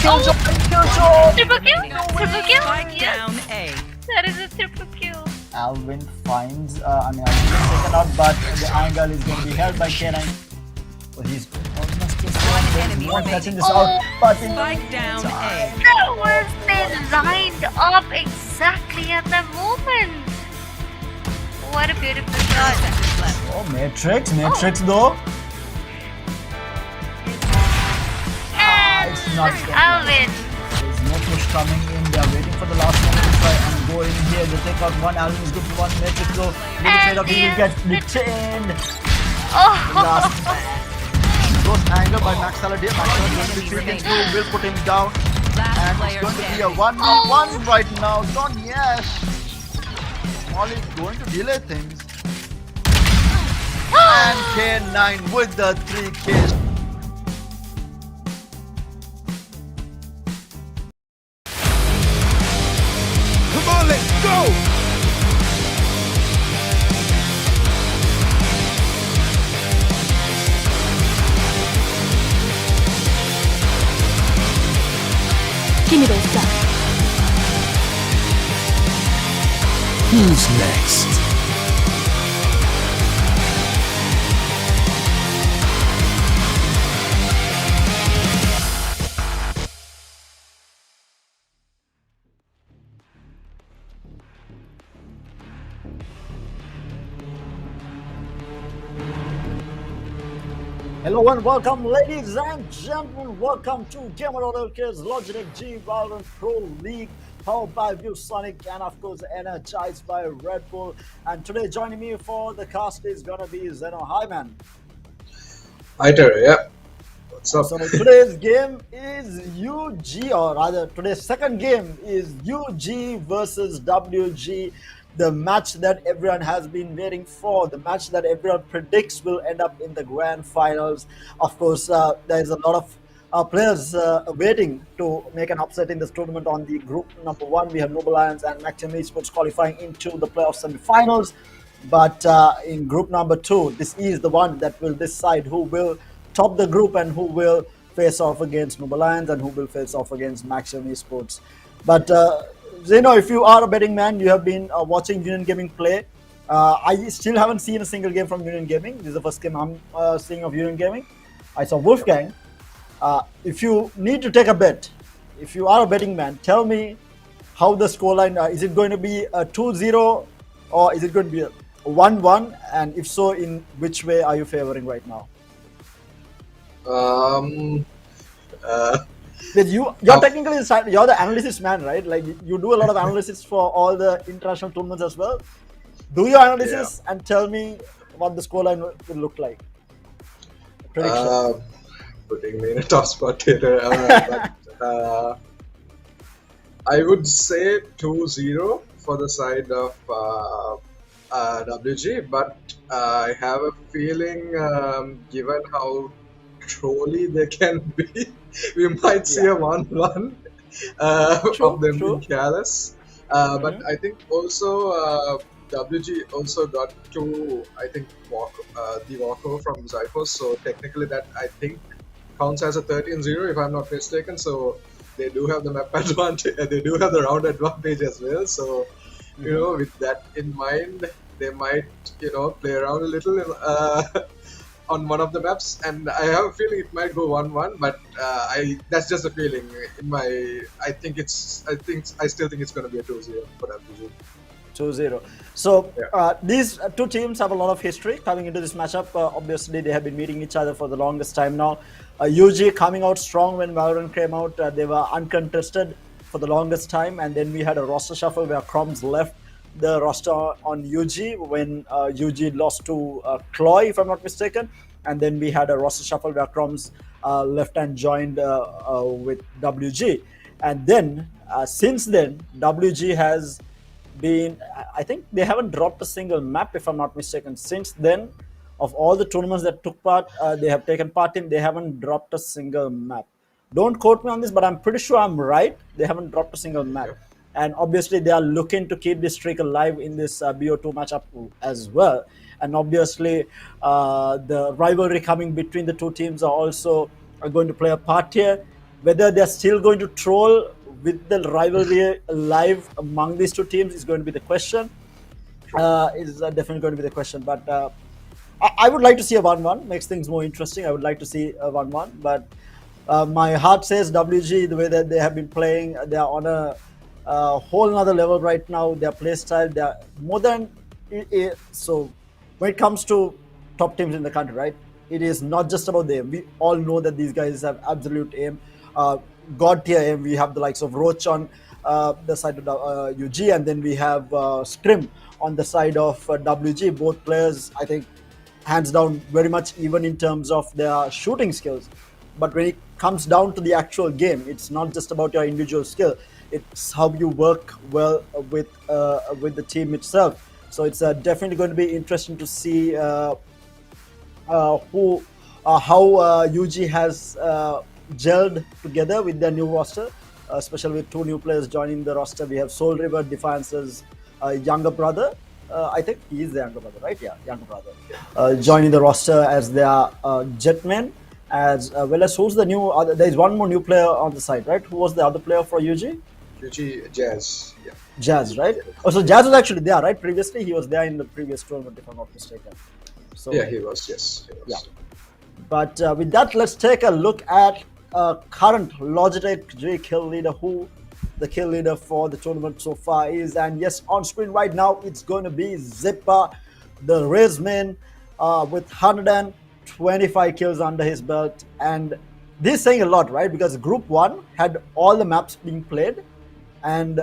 Killjoy! Triple kill? Triple kill? Spike Yes. down A. That is a triple kill. Alvin finds, Alvin is taken out, but the angle is going to be held by K9. So he's almost just enemy one remaining. touching this out, but in Spike down A. That was they lined up exactly at the moment. What a beautiful shot. oh, Matrix though. And it's not Alvin. There's no push coming in. They're waiting for the last one to try and go in here. They take out one. Alvin is good for one. Matrix though. Little afraid of he will get retained. Oh. Last Close angle by Max Saladia. Max Saladia will put him down. Last And it's player going to be a standing. 1v1 right now. Don Yash. All is going to delay things. And K9 with the 3Ks. Come on, let's go! Give me those guns. Who's next? Hello and welcome, ladies and gentlemen. Welcome to Gamer.LK's Logitech G Valorant Pro League, powered by Viewsonic and of course energized by Red Bull. And today joining me for the cast is gonna be Zeno. Hi man. Hi Terry, yeah. What's up? So today's game is UG, or rather today's second game is UG versus WG. The match that everyone has been waiting for, the match that everyone predicts will end up in the grand finals. Of course, there is a lot of players waiting to make an upset in this tournament. On the group number 1, we have Noble Lions and Maximum Esports qualifying into the playoff semi-finals. But in group number 2, this is the one that will decide who will top the group and who will face off against Noble Lions and who will face off against Maximum Esports. But Zeno, if you are a betting man, you have been watching Union Gaming play. I still haven't seen a single game from Union Gaming. This is the first game I'm seeing of Union Gaming. I saw Wolfgang. If you need to take a bet, if you are a betting man, tell me how the scoreline is. It going to be a 2-0 or is it going to be a 1-1? And if so, in which way are you favoring right now? But you're technically you're the analysis man, right? Like you do a lot of analysis for all the international tournaments as well. Do your analysis and tell me what the scoreline will look like. Prediction. Putting me in a tough spot here. But, I would say 2-0 for the side of WG, but I have a feeling, given how trolly they can be, we might see a 1-1 of them being careless. But I think also WG also got to, I think, the walkover from Zyphos, so technically that I think counts as a 13-0 if I'm not mistaken. So they do have the map advantage, they do have the round advantage as well. So you know, with that in mind, they might, you know, play around a little on one of the maps, and I have a feeling it might go 1-1, but that's just a feeling. I still think it's going to be a 2-0 for WG. 2-0. So these two teams have a lot of history coming into this matchup. Obviously, they have been meeting each other for the longest time now. UG coming out strong when Valorant came out. They were uncontested for the longest time, and then we had a roster shuffle where Crumbs left the roster on UG when UG lost to Cloy, if I'm not mistaken, and then we had a roster shuffle where Crumbs left and joined with WG, and then since then WG has been, I think they haven't dropped a single map, if I'm not mistaken. Since then, of all the tournaments that took part, they have taken part in, they haven't dropped a single map. Don't quote me on this, but I'm pretty sure I'm right. They haven't dropped a single map. And obviously, they are looking to keep this streak alive in this BO2 matchup as well. And obviously, the rivalry coming between the two teams are also going to play a part here. Whether they're still going to troll with the rivalry alive among these two teams is going to be the question. Is definitely going to be the question. But I would like to see a 1-1. Makes things more interesting. I would like to see a 1-1. But my heart says WG, the way that they have been playing, they are on a whole another level right now. Their play style, they are more than so. When it comes to top teams in the country, right? It is not just about the aim. We all know that these guys have absolute aim, god tier aim. We have the likes of Roach on the side of UG, and then we have Scrim on the side of WG. Both players, I think, hands down, very much even in terms of their shooting skills. But when it comes down to the actual game, it's not just about your individual skill. It's how you work well with the team itself. So it's definitely going to be interesting to see how UG has gelled together with their new roster, especially with 2 new players joining the roster. We have Soul River, Defiance's younger brother. I think he is the younger brother, right? Yeah, younger brother. Joining the roster as their Jetman, as well as who's the new other. There is one more new player on the side, right? Who was the other player for UG? UG Jazz. Yeah. Jazz, right? Oh, so Jazz was actually there, right? Previously, he was there in the previous tournament, if I'm not mistaken. So Yeah, he was. Yes. He was. yeah. But with that, let's take a look at current Logitech J kill leader, who the kill leader for the tournament so far is. And yes, on screen right now, it's going to be Zipper, the Rizman, with 125 kills under his belt. And this is saying a lot, right? Because Group 1 had all the maps being played, and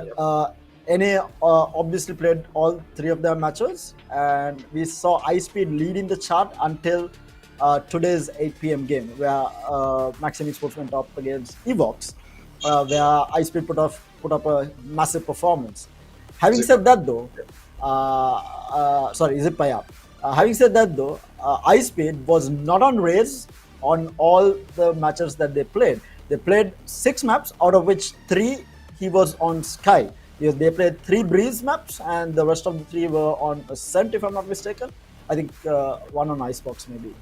NA obviously played all 3 of their matches. And we saw iSpeed leading the chart until today's 8 p.m. game, where Maxim Esports went up against Evox, where iSpeed put up a massive performance. Having said that, though, sorry, Zippa, yeah. Having said that, though, iSpeed was not on Raze on all the matches that they played. They played 6 maps, out of which 3 he was on Sky. They played 3 Breeze maps, and the rest of the 3 were on Ascent, if I'm not mistaken. I think 1 on Icebox, maybe.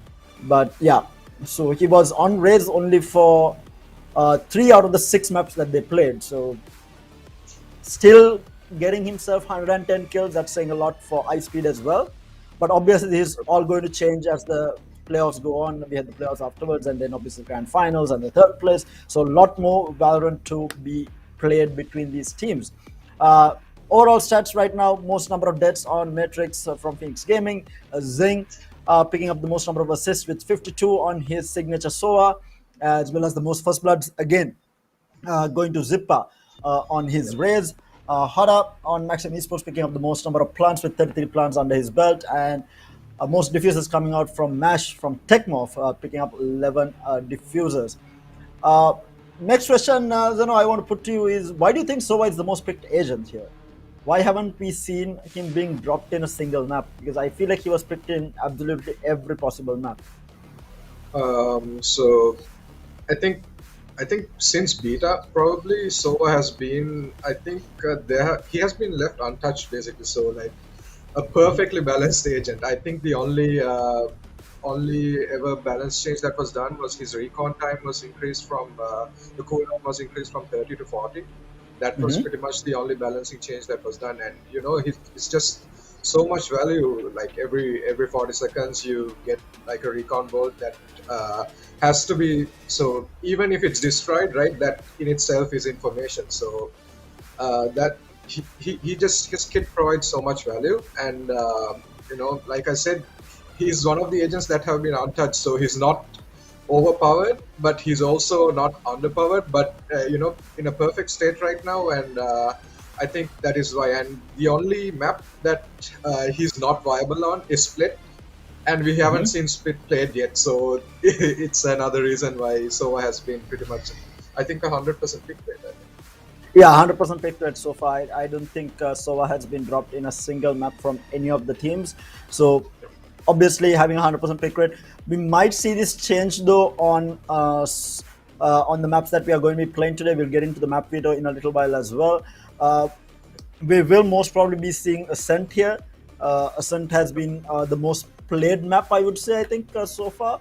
But yeah, so he was on Raze only for 3 out of the 6 maps that they played. So still getting himself 110 kills, that's saying a lot for iSpeed as well. But obviously this is all going to change as the playoffs go on. We had the playoffs afterwards, and then obviously grand finals and the 3rd place. So a lot more Valorant to be played between these teams. Overall stats right now: most number of deaths on Matrix from Phoenix Gaming. Zing picking up the most number of assists with 52 on his signature SOA, as well as the most first bloods again going to Zippa on his Raze. Hada on Maxim Esports picking up the most number of plants with 33 plants under his belt, and most diffusers coming out from Mash from Techmorph picking up 11 diffusers. Next question, Zeno, I want to put to you is, why do you think Sova is the most picked agent here? Why haven't we seen him being dropped in a single map? Because I feel like he was picked in absolutely every possible map. So I think since beta, probably Sova has been. I think he has been left untouched basically. So like a perfectly balanced agent. I think the only ever balance change that was done was his recon time was increased from the cooldown was increased from 30 to 40. That was pretty much the only balancing change that was done. And you know, it's just so much value. Like every 40 seconds you get like a recon bolt that has to be, so even if it's destroyed, right, that in itself is information. So that his kit provides so much value. And you know, like I said, he's one of the agents that have been untouched. So he's not overpowered, but he's also not underpowered, but you know, in a perfect state right now. And I think that is why. And the only map that he's not viable on is Split, and we haven't seen Split played yet. So it's another reason why Sova has been pretty much, I think, 100% pick rate. Yeah, 100% pick rate so far. I don't think Sova has been dropped in a single map from any of the teams. So obviously having 100% pick rate, we might see this change though on the maps that we are going to be playing today. We'll get into the map video in a little while as well. We will most probably be seeing Ascent here. Ascent has been the most played map, I would say, I think, so far.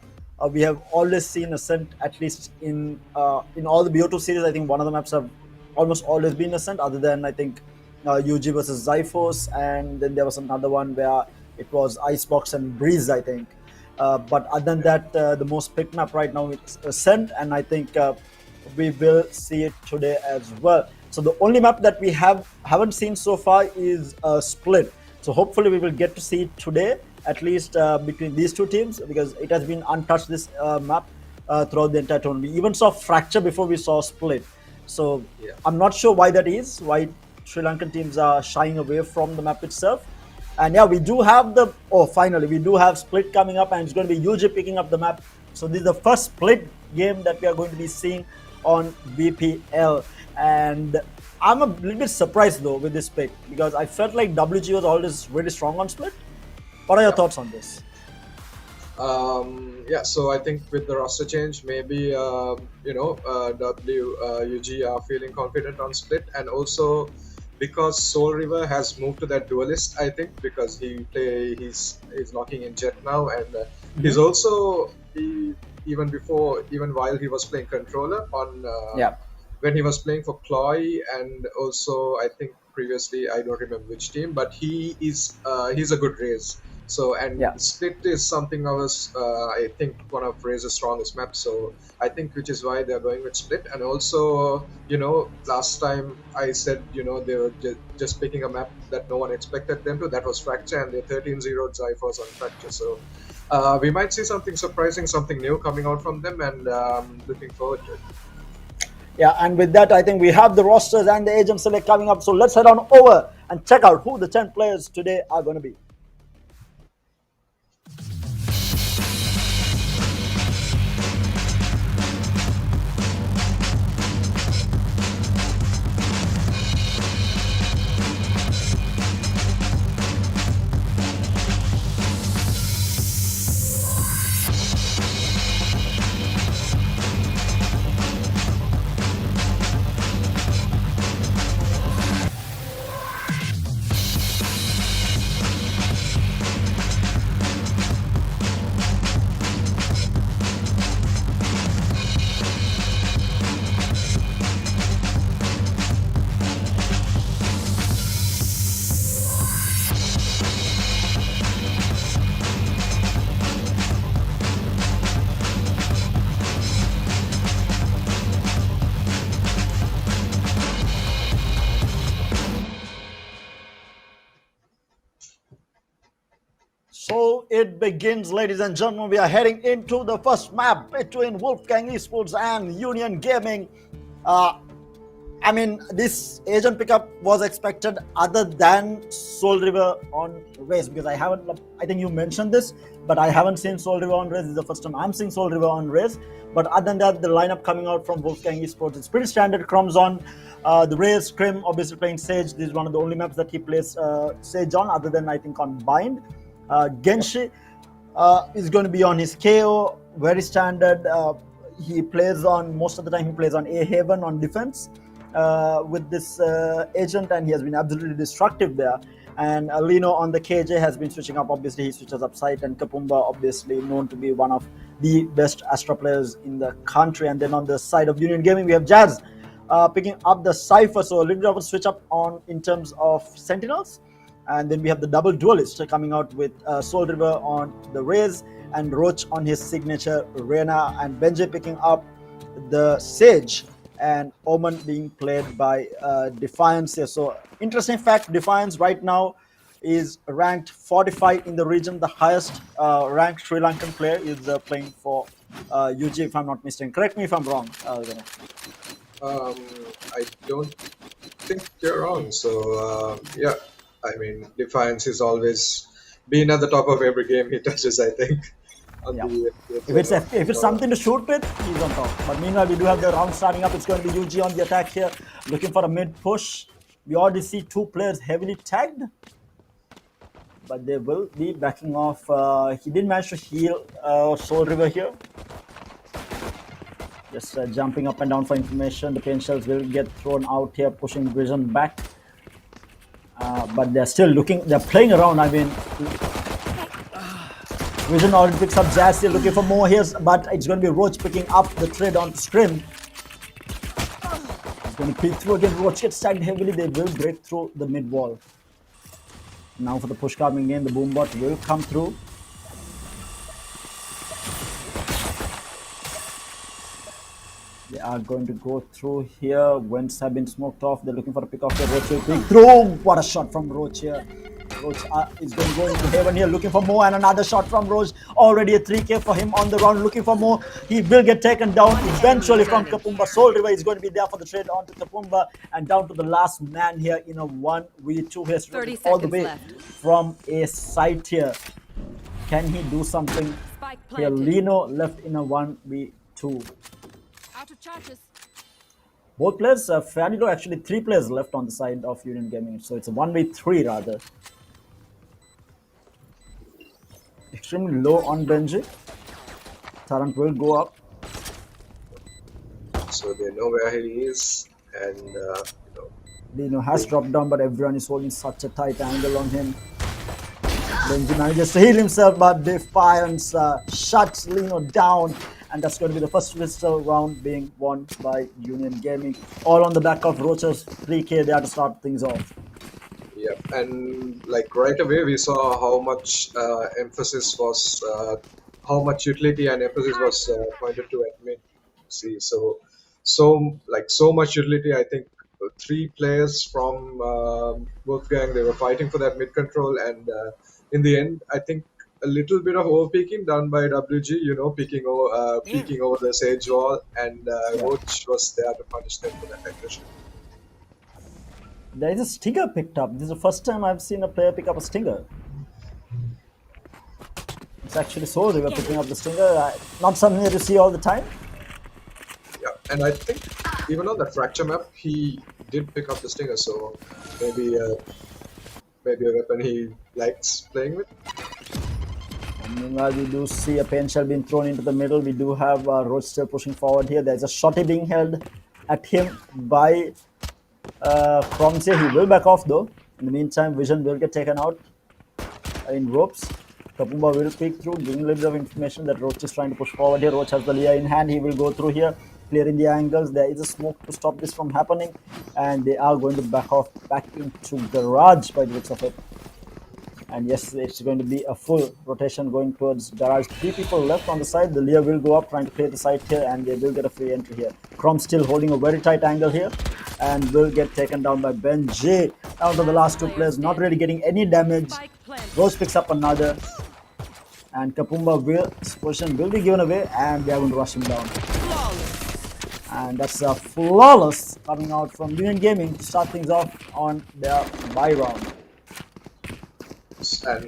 we have always seen Ascent, at least in all the BO2 series. I think one of the maps have almost always been Ascent, other than I think UG versus Zyphos, and then there was another one where it was Icebox and Breeze, I think. But other than that, the most picked map right now is Ascent, and I think we will see it today as well. So the only map that we haven't seen so far is Split. So hopefully we will get to see it today, at least between these two teams, because it has been untouched, this map, throughout the entire tournament. We even saw Fracture before we saw Split. So Yeah. I'm not sure why that is, why Sri Lankan teams are shying away from the map itself. And yeah, we do have finally, we do have Split coming up, and it's going to be UG picking up the map. So this is the first Split game that we are going to be seeing on BPL. And I'm a little bit surprised though with this pick, because I felt like WG was always really strong on Split. What are your thoughts on this? Yeah, so I think with the roster change, maybe WUG are feeling confident on Split, and also because Soul River has moved to that duelist, I think, because he's knocking in Jet now, and he's also even while he was playing controller on when he was playing for Chloe, and also I think previously I don't remember which team, but he's a good raise. So Split is something I think one of Razor's strongest maps. So I think which is why they're going with Split. And also, last time I said, they were just picking a map that no one expected them to. That was Fracture, and they 13-0'd Zyphos on Fracture. So we might see something surprising, something new coming out from them, and looking forward to it. Yeah, and with that, I think we have the rosters and the agent select coming up. So let's head on over and check out who the 10 players today are going to be. So it begins, ladies and gentlemen. We are heading into the first map between Wolfgang Esports and Union Gaming. I mean, this agent pickup was expected other than Soul River on race, because I think you mentioned this, but I haven't seen Soul River on race. This is the first time I'm seeing Soul River on race. But other than that, the lineup coming out from Wolfgang Esports, it's pretty standard. Crumbs on the race, Krim obviously playing Sage. This is one of the only maps that he plays Sage on, other than I think on Bind. Genshi is going to be on his KO, very standard. He plays on, most of the time he plays on A Haven on defense with this agent, and he has been absolutely destructive there. And Lino on the KJ has been switching up. Obviously, he switches up site, and Kapumba, obviously known to be one of the best Astra players in the country. And then on the side of Union Gaming, we have Jazz picking up the Cypher. So a little bit of a switch up on in terms of Sentinels. And then we have the double duelist coming out with Soul River on the Raze and Roach on his signature Reyna, and Benji picking up the Sage, and Omen being played by Defiance here. So interesting fact, Defiance right now is ranked 45 in the region. The highest ranked Sri Lankan player is playing for UG, if I'm not mistaken. Correct me if I'm wrong. I don't think you're wrong. So yeah. I mean, Defiance has always been at the top of every game he touches, I think. If it's something to shoot with, he's on top. But meanwhile, we do have the round starting up. It's going to be UG on the attack here, looking for a mid push. We already see two players heavily tagged, but they will be backing off. He did manage to heal Soul River here. Just jumping up and down for information. The pain shells will get thrown out here, pushing Vision back. But they're still looking, they're playing around. I mean, Vision already picks up Jazz here, looking for more here, but it's going to be Roach picking up the trade on Scrim. He's going to peek through again. Roach gets tagged heavily. They will break through the mid wall. Now for the push coming in, the boombot will come through. They are going to go through here. Vents have been smoked off. They're looking for a pick off the Roach will peek through. What a shot from Roach here. Roach is going to go into heaven here, looking for more, and another shot from Roach. Already a 3k for him on the round, looking for more. He will get taken down eventually from Kapumba. Soul River is going to be there for the trade on to Kapumba, and down to the last man here in a 1v2 here, all the way from a site here. Can he do something here? Lino left in a 1v2. Out of charges. Both players, fairly low, actually 3 players left on the side of Union Gaming, so it's a 1v3 rather. Extremely low on Benji. Tarrant will go up. So they know where he is, and Lino has dropped down, but everyone is holding such a tight angle on him. Benji manages to heal himself, but Defiance shuts Lino down, and that's going to be the first whistle round being won by Union Gaming. All on the back of Roach's 3k there to start things off. Yeah, and like right away we saw how much emphasis was, how much utility and emphasis was pointed to at mid. See, so much utility. I think 3 players from Wolfgang, they were fighting for that mid control, and in the end, I think a little bit of overpeaking done by WG. Peeking over the Sage wall, and Roach was there to punish them for that aggression. There is a stinger picked up. This is the first time I've seen a player pick up a stinger. It's actually Soul River picking up the stinger. Not something that you see all the time. Yeah, and I think even on the fracture map, he did pick up the stinger. So maybe a weapon he likes playing with. And meanwhile, we do see a pain shell being thrown into the middle. We do have Roach still pushing forward here. There's a shotty being held at him by Kroms here. He will back off though. In the meantime, Vision will get taken out in ropes. Kapumba will peek through, giving a little bit of information that Roach is trying to push forward here. Roach has the Leah in hand. He will go through here, clearing the angles. There is a smoke to stop this from happening, and they are going to back off back into garage by the looks of it. And yes, it's going to be a full rotation going towards garage. 3 people left on the side. The Leah will go up, trying to clear the side here, and they will get a free entry here. Crom still holding a very tight angle here, and will get taken down by Benji. Down to the last 2 players, not really getting any damage. Rose picks up another, and Kapumba's position will be given away, and they are going to rush him down. And that's a flawless coming out from Union Gaming to start things off on their bye round. And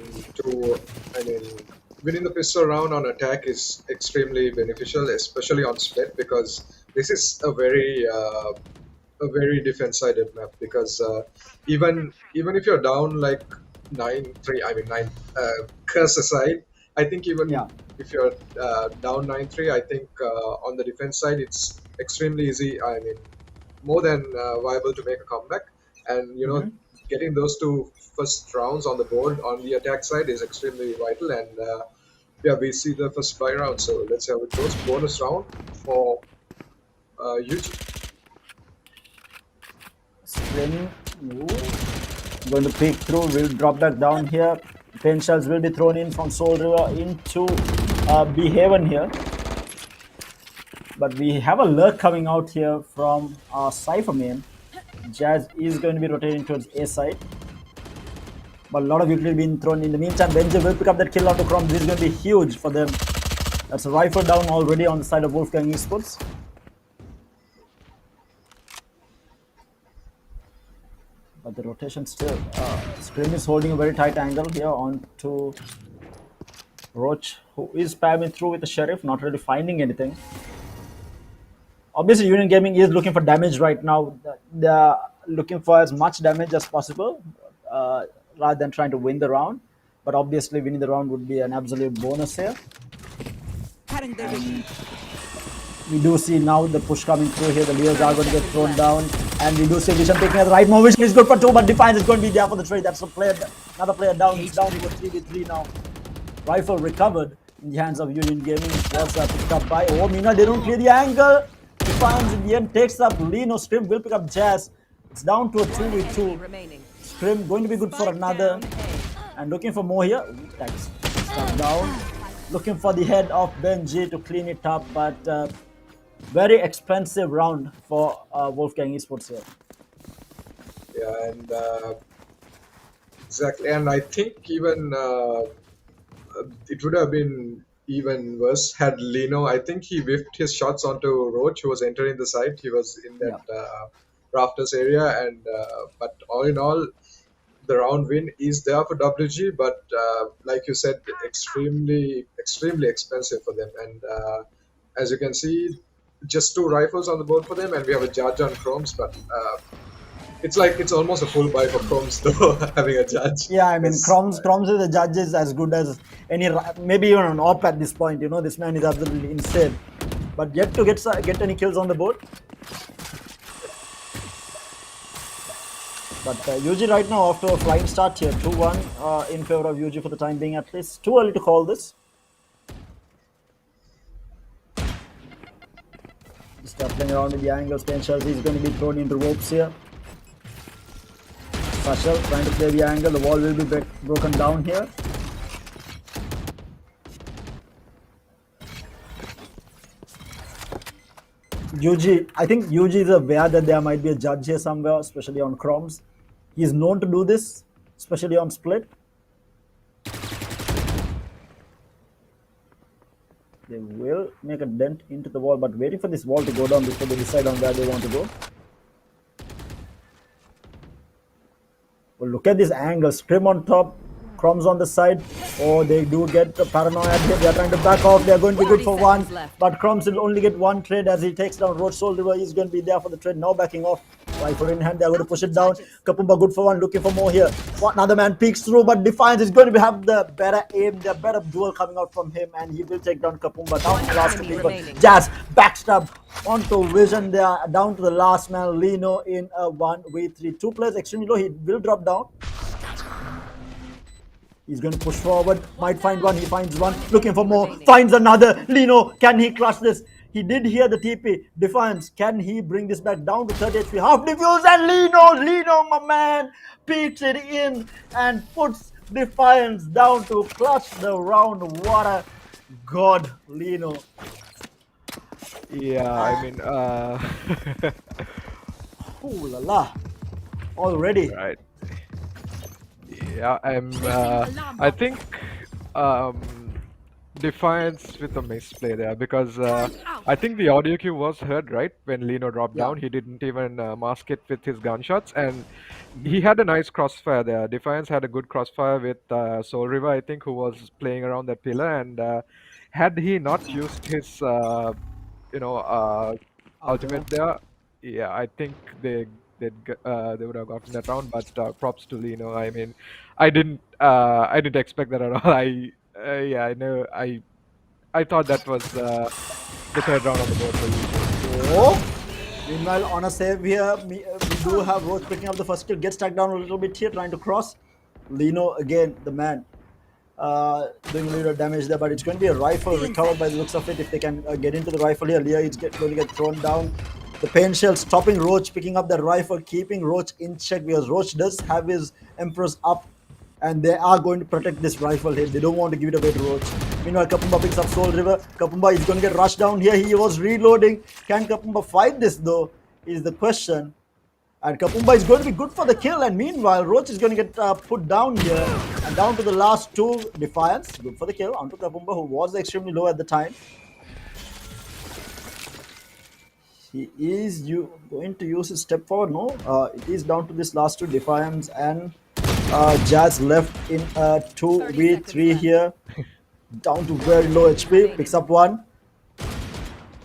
winning the pistol round on attack is extremely beneficial, especially on split, because this is a very defense-sided map. Because even if you're down like 9-3, curse aside, I think even if you're down 9-3, I think on the defense side it's extremely easy. More than viable to make a comeback, and getting those 2 first rounds on the board on the attack side is extremely vital. And we see the first bye round, so let's see how it goes. Bonus round for UG. Scrim going to peek through, will drop back down here. Pain shells will be thrown in from Soul River into Behaven here. But we have a lurk coming out here from Cypher main. Jazz is going to be rotating towards A side. But a lot of utility being thrown. In the meantime, Benji will pick up that kill out of Crom. This is going to be huge for them. That's a rifle down already on the side of Wolfgang Esports. But the rotation still. Scream is holding a very tight angle here onto Roach, who is spamming through with the Sheriff, not really finding anything. Obviously, Union Gaming is looking for damage right now. They are looking for as much damage as possible rather than trying to win the round. But obviously, winning the round would be an absolute bonus here. And we do see now the push coming through here. The Leos are going to get thrown down. And we do see Vision picking at the right move. Vision is good for 2, but Defiance is going to be there for the trade. That's a player, another player down. He's down to 3v3 now. Rifle recovered in the hands of Union Gaming. Was picked up by Meanwhile, they don't clear the angle. Defiance in the end takes up Lino. Scrim will pick up Jazz. It's down to a 2v2. Scrim going to be good for another. And looking for more here. That's stuck down. Looking for the head of Benji to clean it up. But very expensive round for Wolfgang Esports here. Yeah, and exactly. And I think even it would have been even worse had Lino. I think he whiffed his shots onto Roach, who was entering the site. He was in that rafters area, and but all in all, the round win is there for WG. But like you said, extremely expensive for them. And as you can see, just 2 rifles on the board for them, and we have a judge on chromes, but. It's like it's almost a full buy for Chromes though, having a judge. Yeah, I mean, Chromes is the judge is as good as any, maybe even an op at this point. You know, this man is absolutely insane. But yet to get any kills on the board. But UG right now after a flying start here, 2-1 in favor of UG for the time being at least. Too early to call this. Start playing around with the angles. Potential he's going to be thrown into ropes here. Sashal trying to play the angle. The wall will be broken down here. UG, I think UG is aware that there might be a judge here somewhere, especially on Chromes. He is known to do this, especially on split. They will make a dent into the wall, but waiting for this wall to go down before they decide on where they want to go. Well, look at this angle. Scrim on top, Chromes on the side. Oh, they do get the paranoia here. They are trying to back off. They are going to be good for one. But Chromes will only get one trade as he takes down Roach Soul River. He's going to be there for the trade. Now backing off. Rifle in hand. They are going to push it down. Kapumba good for one. Looking for more here. Another man peeks through, but Defiance is going to have the better aim. The better duel coming out from him. And he will take down Kapumba. Down to the last people. Jazz backstab onto Vision there. Down to the last man. Lino in a 1v3. 2 players extremely low. He will drop down. He's going to push forward, might find one, he finds one, looking for more, finds another. Lino, can he crush this? He did hear the TP. Defiance, can he bring this back down to 30 HP? Half defuse, and Lino, my man, peeks it in and puts Defiance down to clutch the round. What a god, Lino. Yeah, I mean, Ooh la la. Already. right. Yeah, I think Defiance with a misplay there because I think the audio cue was heard right when Lino dropped down. He didn't even mask it with his gunshots, and he had a nice crossfire there. Defiance had a good crossfire with Soul River, I think, who was playing around that pillar, and had he not used his ultimate there, yeah, I think they would have gotten that round. But props to Lino. I mean, I didn't expect that at all. I know. I thought that was the 3rd round on the board for you. Oh. Meanwhile, on a save here, we do have Roach picking up the first kill. Gets stuck down a little bit here, trying to cross. Lino again, the man, doing a little damage there, but it's going to be a rifle recovered by the looks of it. If they can get into the rifle here, Leah is going to get thrown down. The pain shell stopping Roach, picking up that rifle, keeping Roach in check because Roach does have his Empress up, and they are going to protect this rifle here. They don't want to give it away to Roach. Meanwhile, Kapumba picks up Soul River. Kapumba is going to get rushed down here. He was reloading. Can Kapumba fight this though? Is the question. And Kapumba is going to be good for the kill. And meanwhile, Roach is going to get put down here. And down to the last 2. Defiance, good for the kill. Onto Kapumba, who was extremely low at the time. He is going to use his step forward. No, it is down to this last 2. Defiance and Jazz left in 2v3 here. Down to very low HP. Picks up one.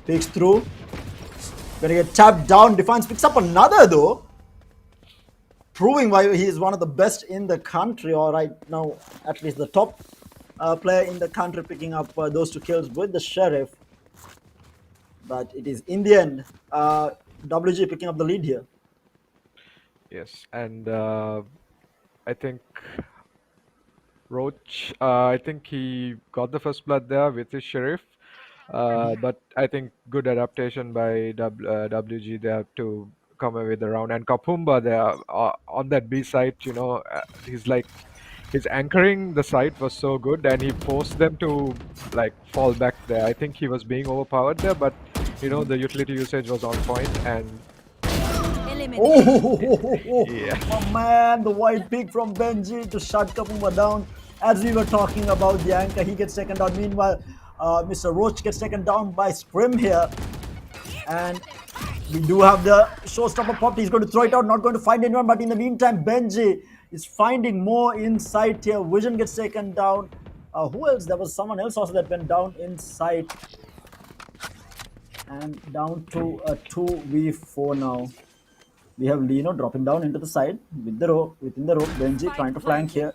Peeks through. Gonna get tapped down. Defiance picks up another though. Proving why he is one of the best in the country, or right now at least the top player in the country, picking up those 2 kills with the Sheriff. But it is in the end WG picking up the lead here. Yes, and I think Roach, I think he got the first blood there with his sheriff. But I think good adaptation by WG there to come away with the round. And Kapumba there on that B site, he's like his anchoring the site was so good, and he forced them to like fall back there. I think he was being overpowered there, but the utility usage was on point, and Eliminated. yeah. Oh man, the white pig from Benji to shut Kapumba down. As we were talking about the anchor, he gets taken down. Meanwhile, Mr. Roach gets taken down by Scrim here. And we do have the showstopper popped. He's going to throw it out, not going to find anyone. But in the meantime, Benji is finding more inside here. Vision gets taken down. Who else? There was someone else also that went down inside. And down to a 2v4 now. We have Lino dropping down into the side with the rope, within the rope. Benji trying to flank here.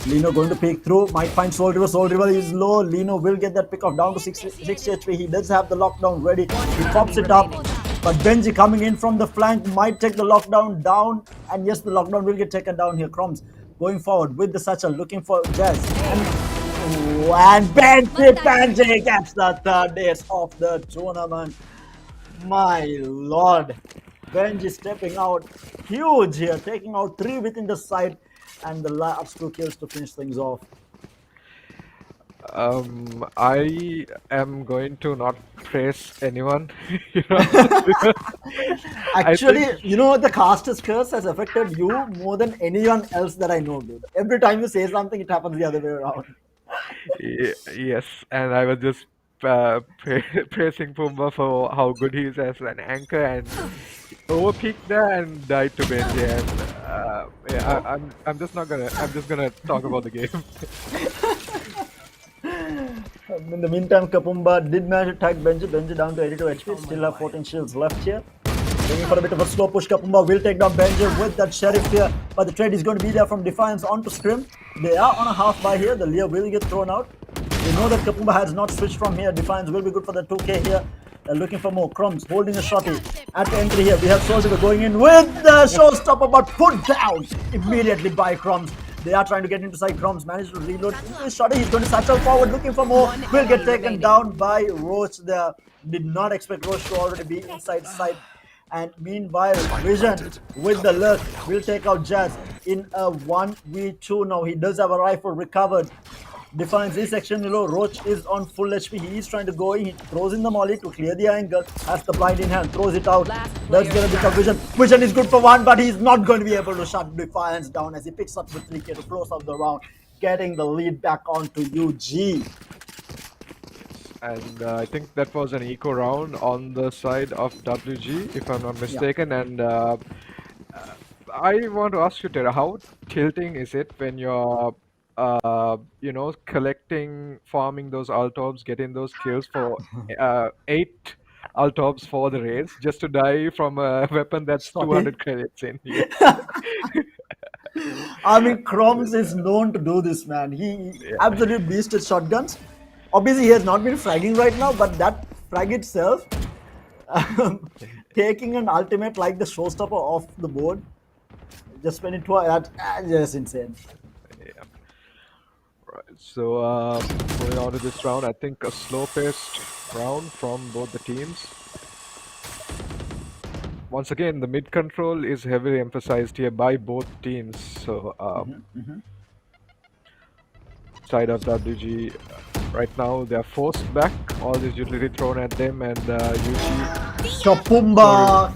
Lino going to peek through, might find Soul River. Soul River is low. Lino will get that pick off down to 6 HP. He does have the lockdown ready. He pops it up. But Benji coming in from the flank might take the lockdown down. And yes, the lockdown will get taken down here. Crumbs going forward with the satchel, looking for Jazz. And Benji gets the third ace of the tournament. My lord. Benji stepping out huge here, taking out 3 within the side, and the last 2 kills to finish things off. I am going to not praise anyone, because Actually, think, the caster's curse has affected you more than anyone else that I know, dude. Every time you say something, it happens the other way around. yes, and I was just praising Pumba for how good he is as an anchor, and overpeaked there and died to Benji. And yeah, I'm just not gonna. I'm just gonna talk about the game. In the meantime, Kapumba did manage to tag Benji. Benji down to 82 HP. Still have 14 shields left here. Looking for a bit of a slow push. Kapumba will take down Benji with that sheriff here. But the trade is going to be there from Defiance onto Scrim. They are on a half buy here. The Lear will get thrown out. We know that Kapumba has not switched from here. Defiance will be good for the 2k here. They're looking for more. Crumbs holding a shotty at the entry here. We have Soldier going in with the showstopper, but put down immediately by Crumbs. They are trying to get into side. Crumbs managed to reload into his shotty. He's going to satchel forward, looking for more. Will get taken down by Roach there. Did not expect Roach to already be inside side. And meanwhile, Vision with the lurk will take out Jazz in a 1v2 now. He does have a rifle recovered. Defines this section below. Roach is on full HP. He is trying to go in. He throws in the molly to clear the angle. Has the blind in hand. Throws it out. Does get a bit of Vision. Vision is good for one, but he's not going to be able to shut Defiance down as he picks up the 3k to close out the round, getting the lead back onto UG. And I think that was an eco round on the side of WG, if I'm not mistaken. Yeah. And I want to ask you, Tara, how tilting is it when you're collecting, farming those Altorbs, getting those kills for 8 Altorbs for the race, just to die from a weapon that's 200 credits in here. I mean, Crumbs is known to do this, man. He absolutely beasted shotguns. Obviously, he has not been fragging right now, but that frag itself, taking an ultimate like the showstopper off the board, just went into that, just insane. Yeah. Right, so going on to this round, I think a slow-paced round from both the teams. Once again, the mid control is heavily emphasized here by both teams. So side of WG, right now they are forced back. All this utility thrown at them, and UG. Kapumba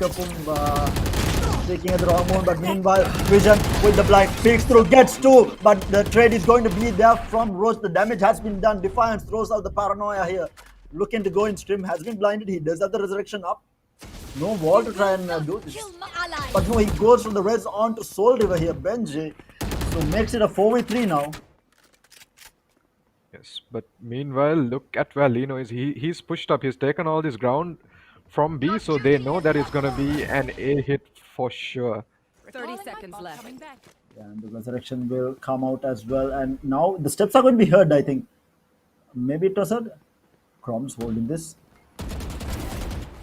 taking at the wrong one, but meanwhile Vision with the blind peeks through, gets 2, but the trade is going to be there from Roach. The damage has been done. Defiance throws out the paranoia here, looking to go in stream, has been blinded. He does have the resurrection up, no wall to try and do this, but no, he goes from the res on to Soul River here. Benji, so makes it a 4v3 now. Yes, but meanwhile, look at where Lino is. He's pushed up. He's taken all this ground from B, so they know that it's gonna be an A hit for sure. 30 seconds left. Yeah, and the resurrection will come out as well. And now the steps are going to be heard, I think. Maybe it was heard. Crumbs holding this.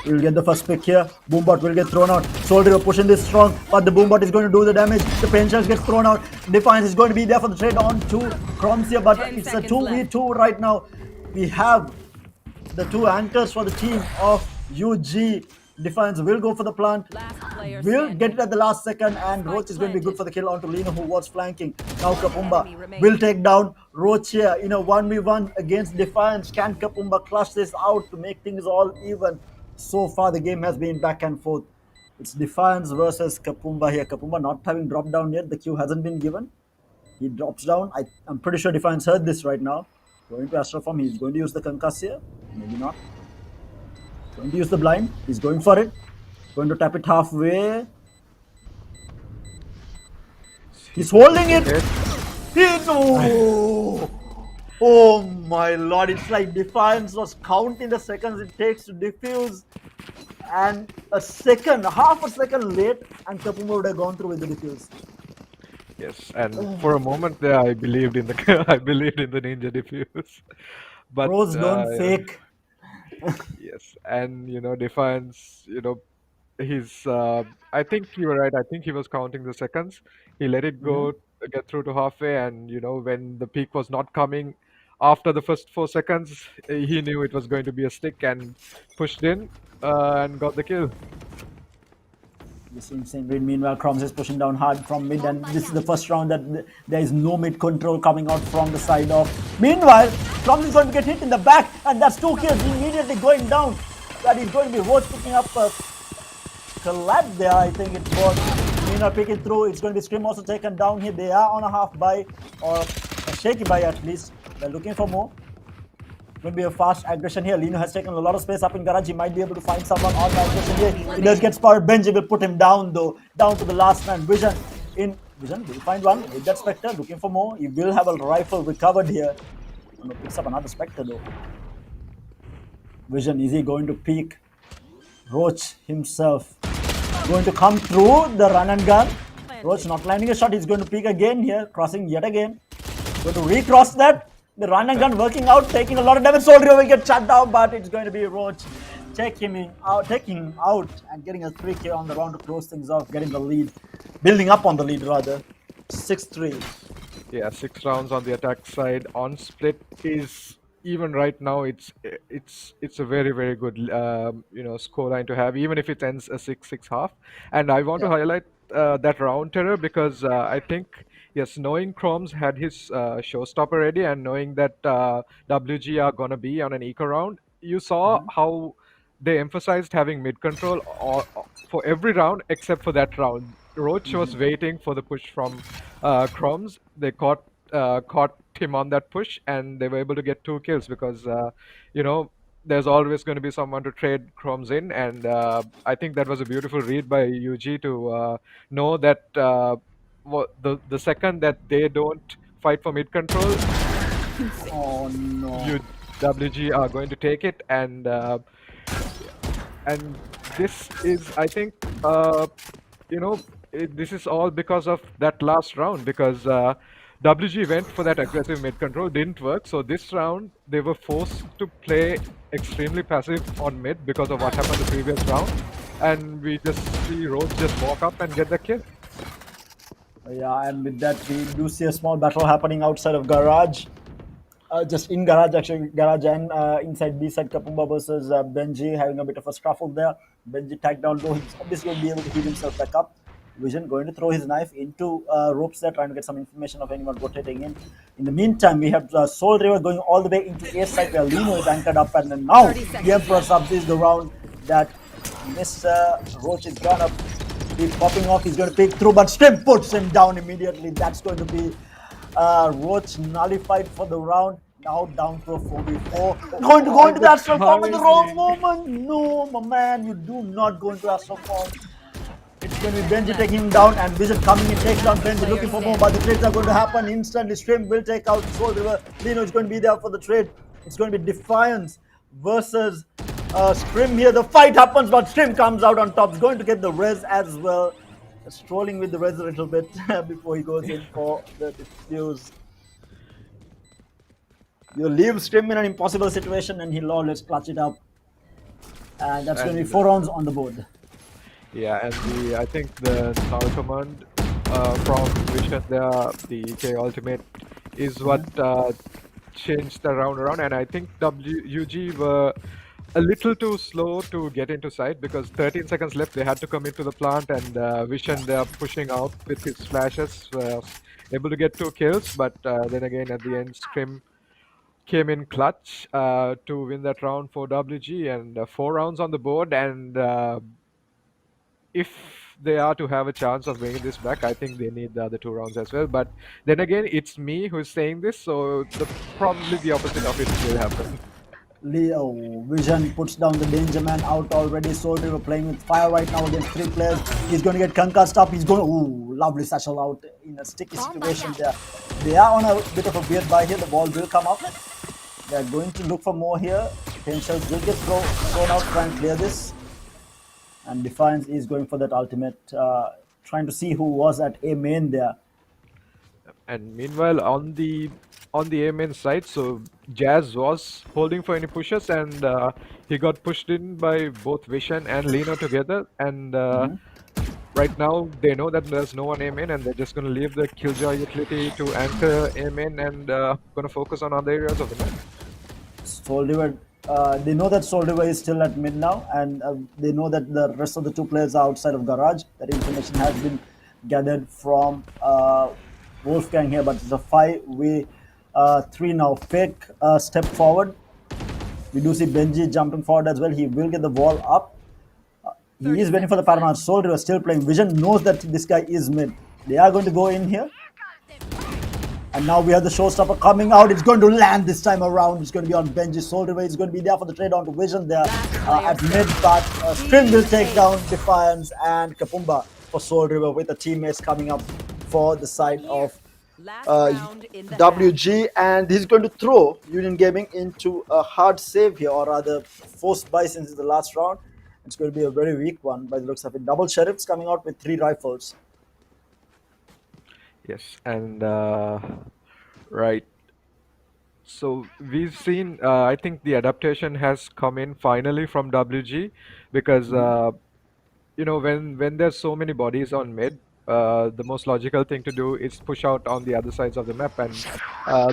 We'll get the first pick here. Boombot will get thrown out. Soldier pushing this strong, but the Boombot is going to do the damage. The Pensions gets thrown out. Defiance is going to be there for the trade on to Chroms here, but 10 it's a seconds 2v2 right now. We have the two anchors for the team of UG. Defiance will go for the plant. Last player Will standing. get it at the last second, and Spike Roach is going to be good planted. for the kill onto Lino, who was flanking. Now Kapumba enemy remaining. will take down Roach here in a 1v1 against Defiance. Can Kapumba clutch this out to make things all even? So far, the game has been back and forth. It's Defiance versus Kapumba here. Kapumba not having dropped down yet. The Q hasn't been given. He drops down. I'm pretty sure Defiance heard this right now. Going to Astral Form. He's going to use the Concuss here. Maybe not. Going to use the blind. He's going for it. Going to tap it halfway. He's holding it. Oh my lord, it's like Defiance was counting the seconds it takes to defuse, and half a second late, and Kapumba would have gone through with the defuse. Yes, and for a moment there, I believed in the I believed in the ninja defuse, but Pros don't yeah, fake. yes, and Defiance, he's. I think you were right. I think he was counting the seconds. He let it go, get through to halfway, and when the peak was not coming, after the first 4 seconds, he knew it was going to be a stick and pushed in and got the kill. This insane read. Meanwhile, Chroms is pushing down hard from mid, and this is the first round that there is no mid control coming out from the side of. Meanwhile, Chroms is going to get hit in the back, and that's 2 kills immediately going down. That is going to be Roach picking up a collab there, I think it was. Meanwhile, picking through. It's going to be Scream also taken down here. They are on a half buy, or a shaky buy at least. They're looking for more. Going to be a fast aggression here. Lino has taken a lot of space up in garage. He might be able to find someone on the aggression here. He does get spotted. Benji will put him down though. Down to the last man. Vision in. Vision will find one. Hit that Spectre. Looking for more. He will have a rifle recovered here. Oh, picks up another Spectre though. Vision, is he going to peek? Roach himself going to come through the run and gun. Roach not landing a shot. He's going to peek again here. Crossing yet again. Going to recross that. The run and gun working out, taking a lot of damage. Soldier will get shut down, but it's going to be Roach taking him out and getting a 3K on the round to close things off, getting the lead, building up on the lead rather. 6-3. Yeah, 6 rounds on the attack side. On split is even right now. It's a very very good score line to have, even if it ends a 6-6 half. And I want to highlight that round terror because I think. Yes, knowing Chromes had his showstopper ready and knowing that WG are gonna be on an eco round, you saw how they emphasized having mid control for every round except for that round. Roach was waiting for the push from Chromes. They caught him on that push and they were able to get 2 kills because there's always going to be someone to trade Chromes in, and I think that was a beautiful read by UG to know that. The second that they don't fight for mid control, Oh no. WG are going to take it, and this is, I think, this is all because of that last round because WG went for that aggressive mid control, didn't work. So this round they were forced to play extremely passive on mid because of what happened the previous round, and we just see Rose just walk up and get the kill. Yeah, and with that, we do see a small battle happening outside of garage. Just in garage, actually, garage and inside B side, Kapumba versus Benji having a bit of a scuffle there. Benji tagged down low. He's obviously going to be able to heal himself back up. Vision going to throw his knife into ropes there, trying to get some information of anyone rotating in. In the meantime, we have Soul River going all the way into A side where Lino is anchored up, and then now the Emperor's up. This is the round that Mr. Roach is gonna be popping off. He's going to pick through, but Scrim puts him down immediately. That's going to be Roach nullified for the round. Now down to a 4v4. Going to go into the Astral Form in the wrong moment. No, my man, you do not go into Astral Form. It's going to be Benji taking him down, and Vision coming in, takes down Benji, looking for more, but the trades are going to happen instantly. Scrim will take out Soul River. Lino is going to be there for the trade. It's going to be Defiance versus Scrim here. The fight happens, but Scrim comes out on top. He's going to get the res as well. Strolling with the res a little bit before he goes in for the defuse. You leave Scrim in an impossible situation and he'll always clutch it up. And that's going to be And 4 rounds on the board. yeah, and I think the null command from Vision there, the K ultimate, is what changed the round around. And I think WUG were a little too slow to get into sight because 13 seconds left. They had to come into the plant, and Vision they're pushing out with his flashes was able to get 2 kills. But then again, at the end, Scrim came in clutch to win that round for WG, and 4 rounds on the board. And if they are to have a chance of bringing this back, I think they need the other 2 rounds as well. But then again, it's me who's saying this, so probably the opposite of it will happen. Leo Vision puts down the danger man out already. Soldier playing with fire right now against 3 players. He's going to get concussed up. He's going to, ooh, lovely satchel out in a sticky situation there. They are on a bit of a weird buy here. The ball will come up. They are going to look for more here. Potentials will get thrown out, try and clear this. And Defiance is going for that ultimate, trying to see who was at A main there. And meanwhile, on the A main side, so Jazz was holding for any pushes, and he got pushed in by both Vision and Lino together. And right now, they know that there's no one A main, and they're just going to leave the Killjoy utility to anchor A main and going to focus on other areas of the map. Soldier, they know that Soldier is still at mid now, and they know that the rest of the 2 players are outside of garage. That information has been gathered from Wolfgang here, but it's a 5v3 now. Fake step forward. We do see Benji jumping forward as well. He will get the wall up. He is waiting for the Paramount. Soldier is still playing. Vision knows that this guy is mid. They are going to go in here. And now we have the showstopper coming out. It's going to land this time around. It's going to be on Benji. Soldier is going to be there for the trade on to Vision there at mid. But Scrim will take down Defiance and Kapumba for Soldier with the teammates coming up for the side of WG. And he's going to throw Union Gaming into a hard save here, or rather forced buy since it's the last round. It's going to be a very weak one by the looks of it. Double Sheriffs coming out with 3 rifles. Yes, and right. So we've seen, I think the adaptation has come in finally from WG because, when there's so many bodies on mid, the most logical thing to do is push out on the other sides of the map. And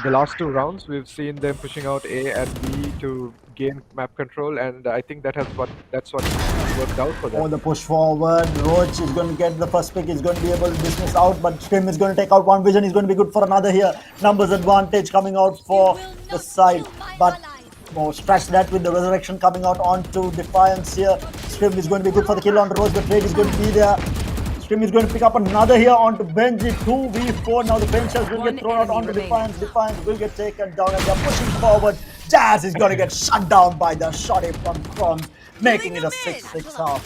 the last 2 rounds, we've seen them pushing out A and B to gain map control, and I think that's what worked out for them. Oh, the push forward. Roach is going to get the first pick. He's going to be able to dismiss out, but Scrim is going to take out one. Vision is going to be good for another here. Numbers advantage coming out for the side, but scratch that with the resurrection coming out onto Defiance here. Scrim is going to be good for the kill on Roach. The trade is going to be there. Scrim is going to pick up another here onto Benji. 2v4. Now the bench shells will get thrown out onto Defiance. Defiance will get taken down, and they're pushing forward. Jazz is going to get shut down by the shotty from Crumbs, making it a 6-6 half.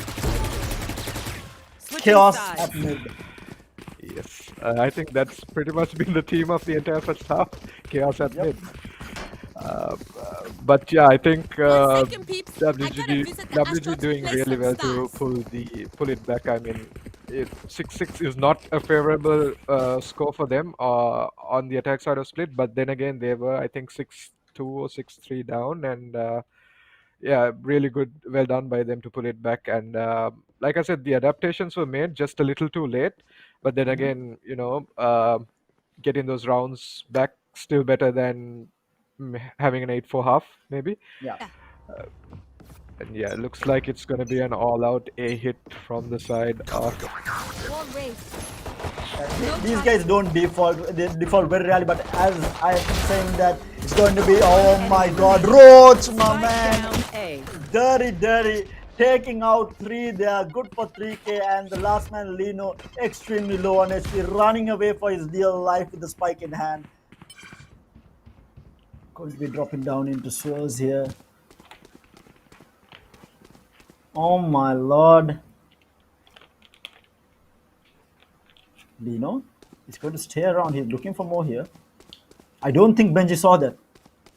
Chaos at mid. Yes, I think that's pretty much been the theme of the entire first half. Chaos at mid. But yeah, I think WG doing really well to pull it back. I mean, 6-6 is not a favorable score for them on the attack side of split. But then again, they were, I think, 6-2 or 6-3 down, and yeah, really good, well done by them to pull it back. And like I said, the adaptations were made just a little too late. But then again, getting those rounds back still better than having an 8-4 half, maybe. Yeah. And yeah, it looks like it's going to be an all-out A hit from the side of. These guys don't default. They default very rarely, but as I am saying that, it's going to be, oh my god, Roach, my man. Dirty. Taking out 3. They are good for 3k, and the last man, Lino, extremely low on HP, running away for his dear life with the spike in hand. Going to be dropping down into sewers here. Oh my lord. Lino is going to stay around. He's looking for more here. I don't think Benji saw that.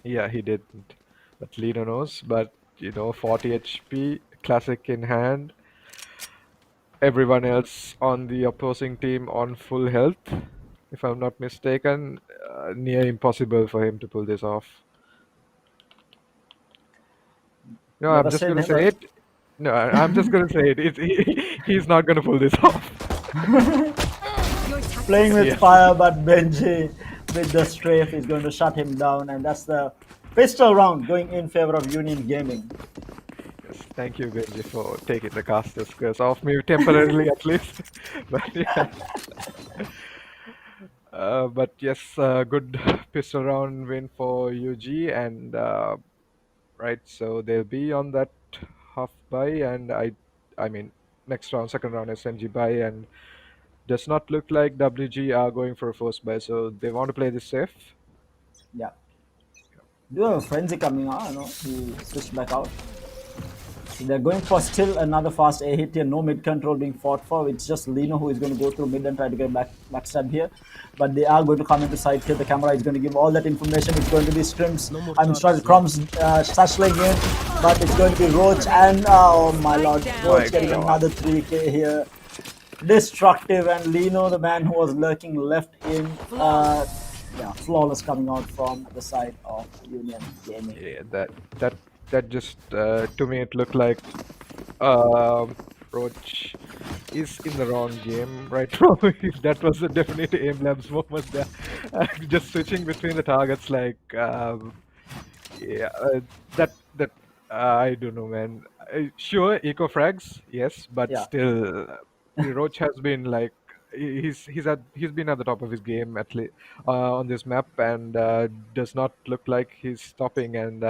Yeah, he didn't. But Lino knows. But, 40 HP, classic in hand. Everyone else on the opposing team on full health, if I'm not mistaken. Near impossible for him to pull this off. No, Never I'm just say going to never. say it. No, I'm just gonna say it. He's not gonna pull this off. Your tactics Playing with Yes. fire, but Benji with the strafe is going to shut him down, and that's the pistol round going in favor of Union Gaming. Yes, thank you, Benji, for taking the caster's curse off me temporarily at least. But yeah. But yes, good pistol round win for UG, and right, so they'll be on that half buy, and I mean, next round, second round SMG buy, and does not look like WG are going for a first buy, so they want to play this safe. Yeah. Do you have a frenzy coming out? No, he switched back out. They're going for still another fast A hit here. No mid control being fought for. It's just Lino who is going to go through mid and try to get backstab here. But they are going to come into sight here. The camera is going to give all that information. It's going to be Scrims. I'm sorry, Crumbs satchling in. But it's going to be Roach and oh my lord, Roach getting another 3k here. Destructive, and Lino, the man who was lurking left in. Flawless coming out from the side of Union Gaming. Yeah, that just to me it looked like um, Roach is in the wrong game right now. That was a definite aim labs moment there. Just switching between the targets like yeah, that I don't know, man. Sure, eco frags, yes, but Yeah. still, Roach has been like he's been at the top of his game at least on this map, and does not look like he's stopping. And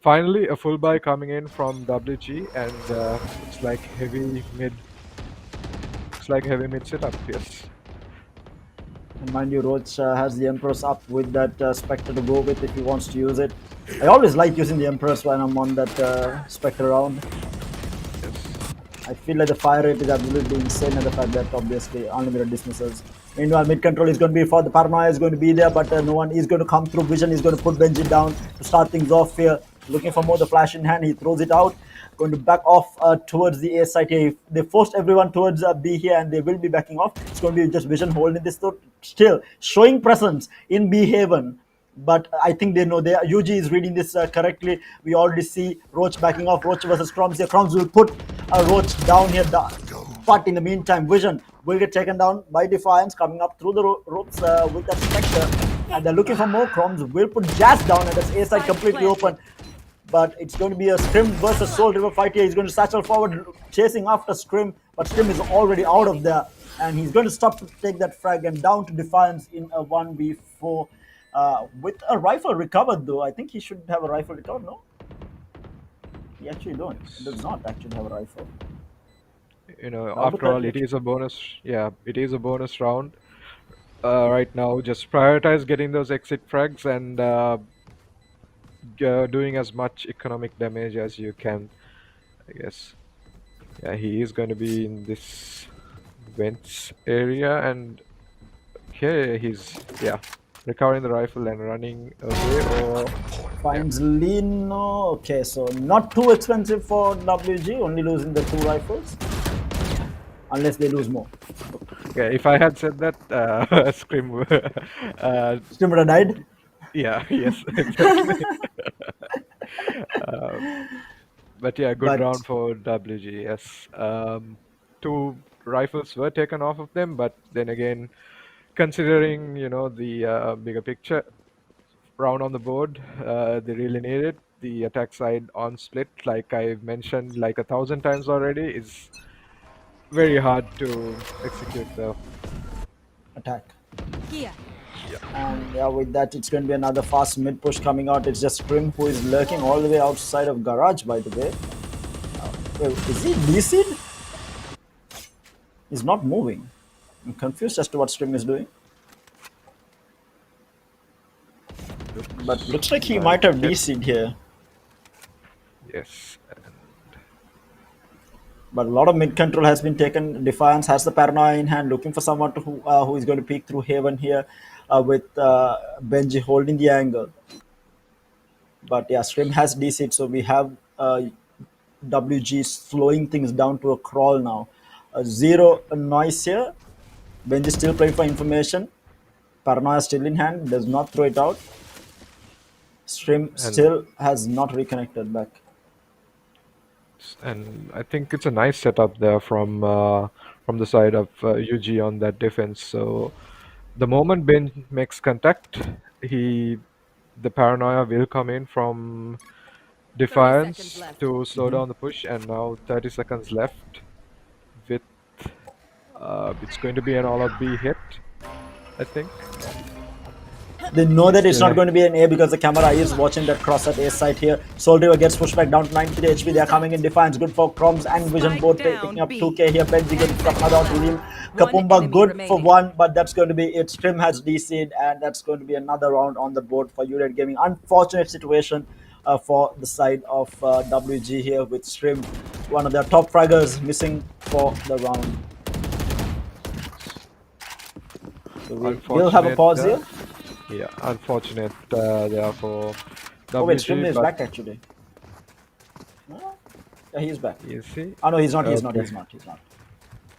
finally, a full buy coming in from WG, and looks like heavy mid. Looks like heavy mid setup. Yes. And mind you, Roach has the Empress up with that Spectre to go with if he wants to use it. I always like using the Empress when I'm on that Spectre round. I feel like the fire rate is absolutely insane, and the fact that obviously unlimited dismisses. Meanwhile, mid control is going to be for the Paranoia is going to be there, but no one is going to come through. Vision is going to put Benji down to start things off here. Looking for more the flash in hand, he throws it out. Going to back off towards the A side here. They forced everyone towards B here, and they will be backing off. It's going to be just Vision holding this though, still showing presence in B Haven. But I think they know UG is reading this correctly. We already see Roach backing off. Roach versus Crumbs here. Crumbs will put Roach down here. But in the meantime, Vision will get taken down by Defiance coming up through the ropes with that Spectre. And they're looking for more. Crumbs will put Jazz down, and that's A side completely open. But it's going to be a Scrim versus Soul River fight here. He's going to satchel forward, chasing after Scrim. But Scrim is already out of there. And he's going to stop to take that frag and down to Defiance in a 1v4. With a rifle recovered, though. I think he should have a rifle recovered, no? He actually don't. He does not actually have a rifle. After all, it is a bonus. Yeah, it is a bonus round. Right now, just prioritize getting those exit frags and doing as much economic damage as you can, I guess. Yeah, he is going to be in this vents area, and here he's recovering the rifle and running away. Or finds Lino. Okay, so not too expensive for WG, only losing the 2 rifles. Unless they lose more. Okay, if I had said that, Scrim would have died? Yeah, yes, exactly. But yeah, good round for WG, yes. 2 rifles were taken off of them, but then again, considering, the bigger picture, round on the board, they really need it. The attack side on split, like I've mentioned like 1,000 times already, is very hard to execute the attack. Here. And yeah, with that, it's going to be another fast mid push coming out. It's just Scrim who is lurking all the way outside of Garage, by the way. Is he DC'd? He's not moving. I'm confused as to what Scrim is doing. But looks like he might have DC'd here. Yes. But a lot of mid control has been taken. Defiance has the Paranoia in hand, looking for someone who is going to peek through Haven here with Benji holding the angle. But yeah, Scrim has DC'd, so we have WG slowing things down to a crawl now. 0 noise here. Benji still playing for information. Paranoia still in hand, does not throw it out. Scrim still has not reconnected back. And I think it's a nice setup there from the side of UG on that defense. So the moment Ben makes contact, the paranoia will come in from 30 seconds Defiance left. to slow down the push. And now 30 seconds left. With it's going to be an all-out B hit, I think. They know that it's not Still, going to be an A because the camera is watching that cross at A site here. Soldier gets pushed back down to 93 HP. They're coming in Defiance. Good for Chroms and Vision Spike both down, picking up B. 2K here. Benji getting stuck another out to Liam. One Kapumba enemy good for remaining. one, but that's going to be it. Strim has DC'd, and that's going to be another round on the board for Gamer.LK Gaming. Unfortunate situation for the side of WG here with Strim, one of their top fraggers, missing for the round. So we'll have a unfortunate. pause here. Yeah, unfortunate there for Oh wait, Strim WG, is but back actually. Yeah, he's back. is he? Oh no, he's not. He's not. Okay. He's not. He's not.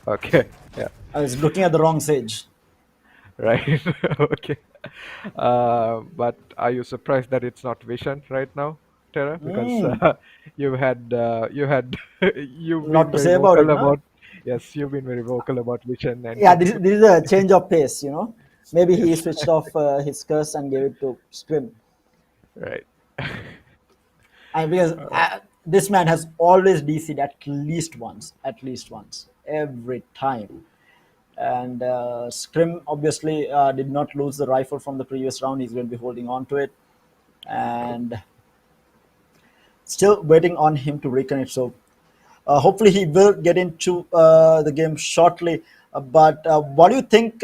Okay, yeah, I was looking at the wrong Sage. right. Okay. But are you surprised that it's not Vision right now, Tara? Because you've Lot been to very say about it, vocal no? about, yes, you've been very vocal about Vision, and Yeah, this is a change of pace, you know. Maybe he yes, switched off his curse and gave it to Scrim. right. And because this man has always DC'd at least once, every time. And Scrim obviously did not lose the rifle from the previous round. He's going to be holding on to it. And still waiting on him to reconnect. So hopefully he will get into the game shortly. But what do you think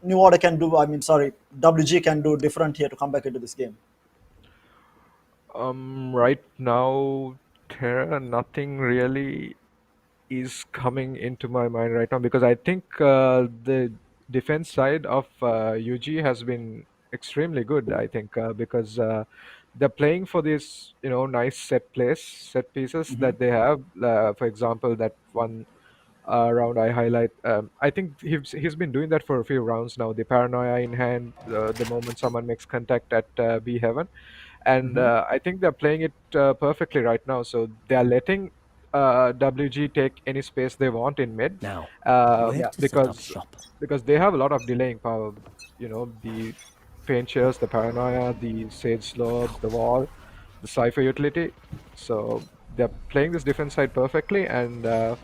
New Order can do? I mean, sorry, WG can do different here to come back into this game? Right now, Tara, nothing really is coming into my mind right now because I think the defense side of UG has been extremely good. I think because they're playing for these, nice set pieces that they have. For example, that one round I highlight. I think he's been doing that for a few rounds now. The paranoia in hand, the moment someone makes contact at B heaven, and I think they're playing it perfectly right now. So they're letting WG take any space they want in mid, Now, uh, where to set up because shop? they have a lot of delaying power. The Painters, the paranoia, the sage slopes, the wall, the cipher utility. So they're playing this defense side perfectly, and We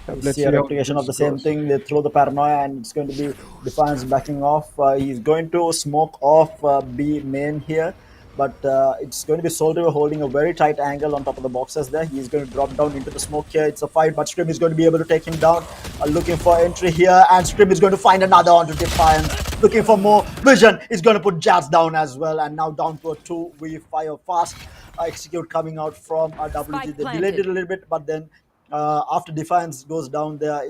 let's see see a how replication of this the same goes. thing. They throw the paranoia, and it's going to be Defiance backing off. He's going to smoke off B main here, but it's going to be Soldier holding a very tight angle on top of the boxes there. He's going to drop down into the smoke here. It's a fight, but Scrim is going to be able to take him down. Looking for entry here, and Scrim is going to find another onto Defiance. Looking for more. Vision is going to put Jazz down as well, and now down to a 2. We fire fast. Execute coming out from WG. Spike They delayed planted. it a little bit, but then after Defiance goes down there,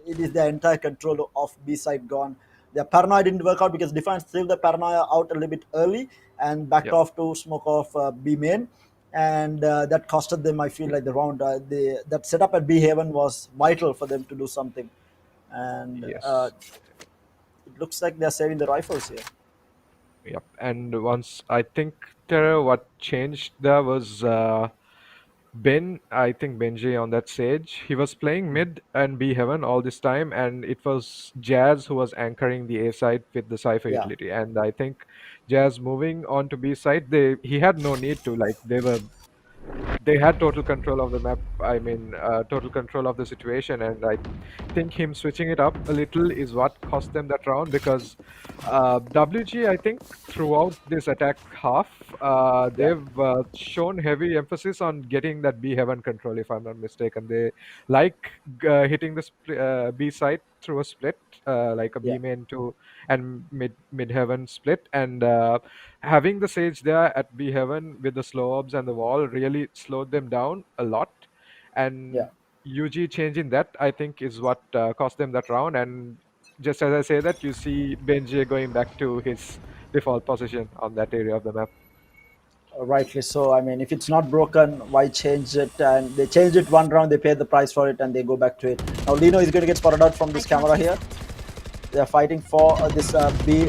it is the entire control of B side gone. The paranoia didn't work out because Defiance threw the paranoia out a little bit early and backed Yep. off to smoke off B main, and that costed them. I feel like the round. That setup at B Haven was vital for them to do something, and Yes. it looks like they're saving the rifles here. Yep. And once I think what changed there was I think Benji on that stage, he was playing mid and B heaven all this time, and it was Jazz who was anchoring the A side with the Cypher Yeah, utility. And I think Jazz moving on to B side, he had no need to, like, they had total control of the map. I mean, total control of the situation, and I think him switching it up a little is what cost them that round because WG, I think, throughout this attack half, yeah, they've shown heavy emphasis on getting that B heaven control. If I'm not mistaken, they like hitting the B side through a split, like a yeah, B main to and mid heaven split, and having the sage there at B heaven with the slow orbs and the wall really slowed them down a lot. yeah. And UG changing that, I think, is what cost them that round. And just as I say that, you see Benji going back to his default position on that area of the map. Rightly so. I mean, if it's not broken, why change it? And they changed it one round, they paid the price for it, and they go back to it. Now, Lino is going to get spotted out from this camera here. They're fighting for this B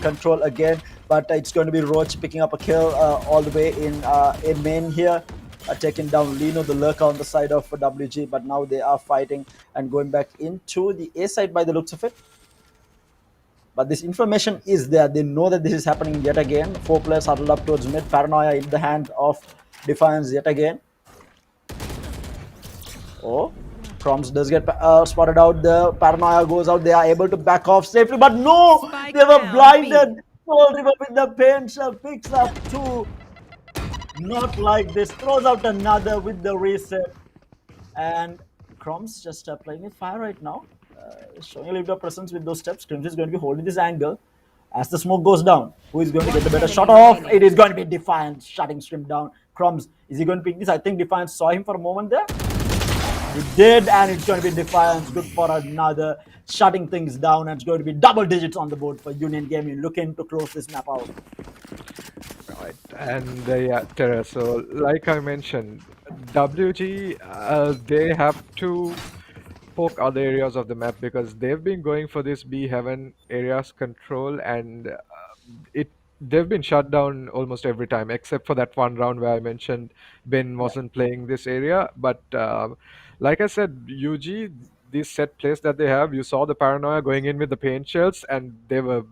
control again, but it's going to be Roach picking up a kill all the way in main here. taking down Lino, the lurker on the side of WG, but now they are fighting and going back into the A side by the looks of it. But this information is there. They know that this is happening yet again. 4 players huddled up towards mid. Paranoia in the hand of Defiance yet again. Oh, Crumbs does get spotted out. The Paranoia goes out. They are able to back off safely, but no, Spike they were down, blinded. Soul River with the paint shell picks up 2. Not like this. Throws out another with the reset. And Crumbs just playing with fire right now. Showing a little bit of presence with those steps. Crimson is going to be holding this angle. As the smoke goes down, who is going to get the better shot off? It is going to be Defiance shutting Stream down. Crumbs, is he going to pick this? I think Defiance saw him for a moment there. He did, and it's going to be Defiance. Good for another. Shutting things down, and it's going to be double digits on the board for Union Gaming. Looking to close this map out. Right, and yeah, Terra. So, like I mentioned, WG, they have to poke other areas of the map because they've been going for this B heaven areas control, and it they've been shut down almost every time except for that one round where I mentioned Ben wasn't playing this area. But like I said, UG, these set plays that they have, you saw the Paranoia going in with the paint shells, and they were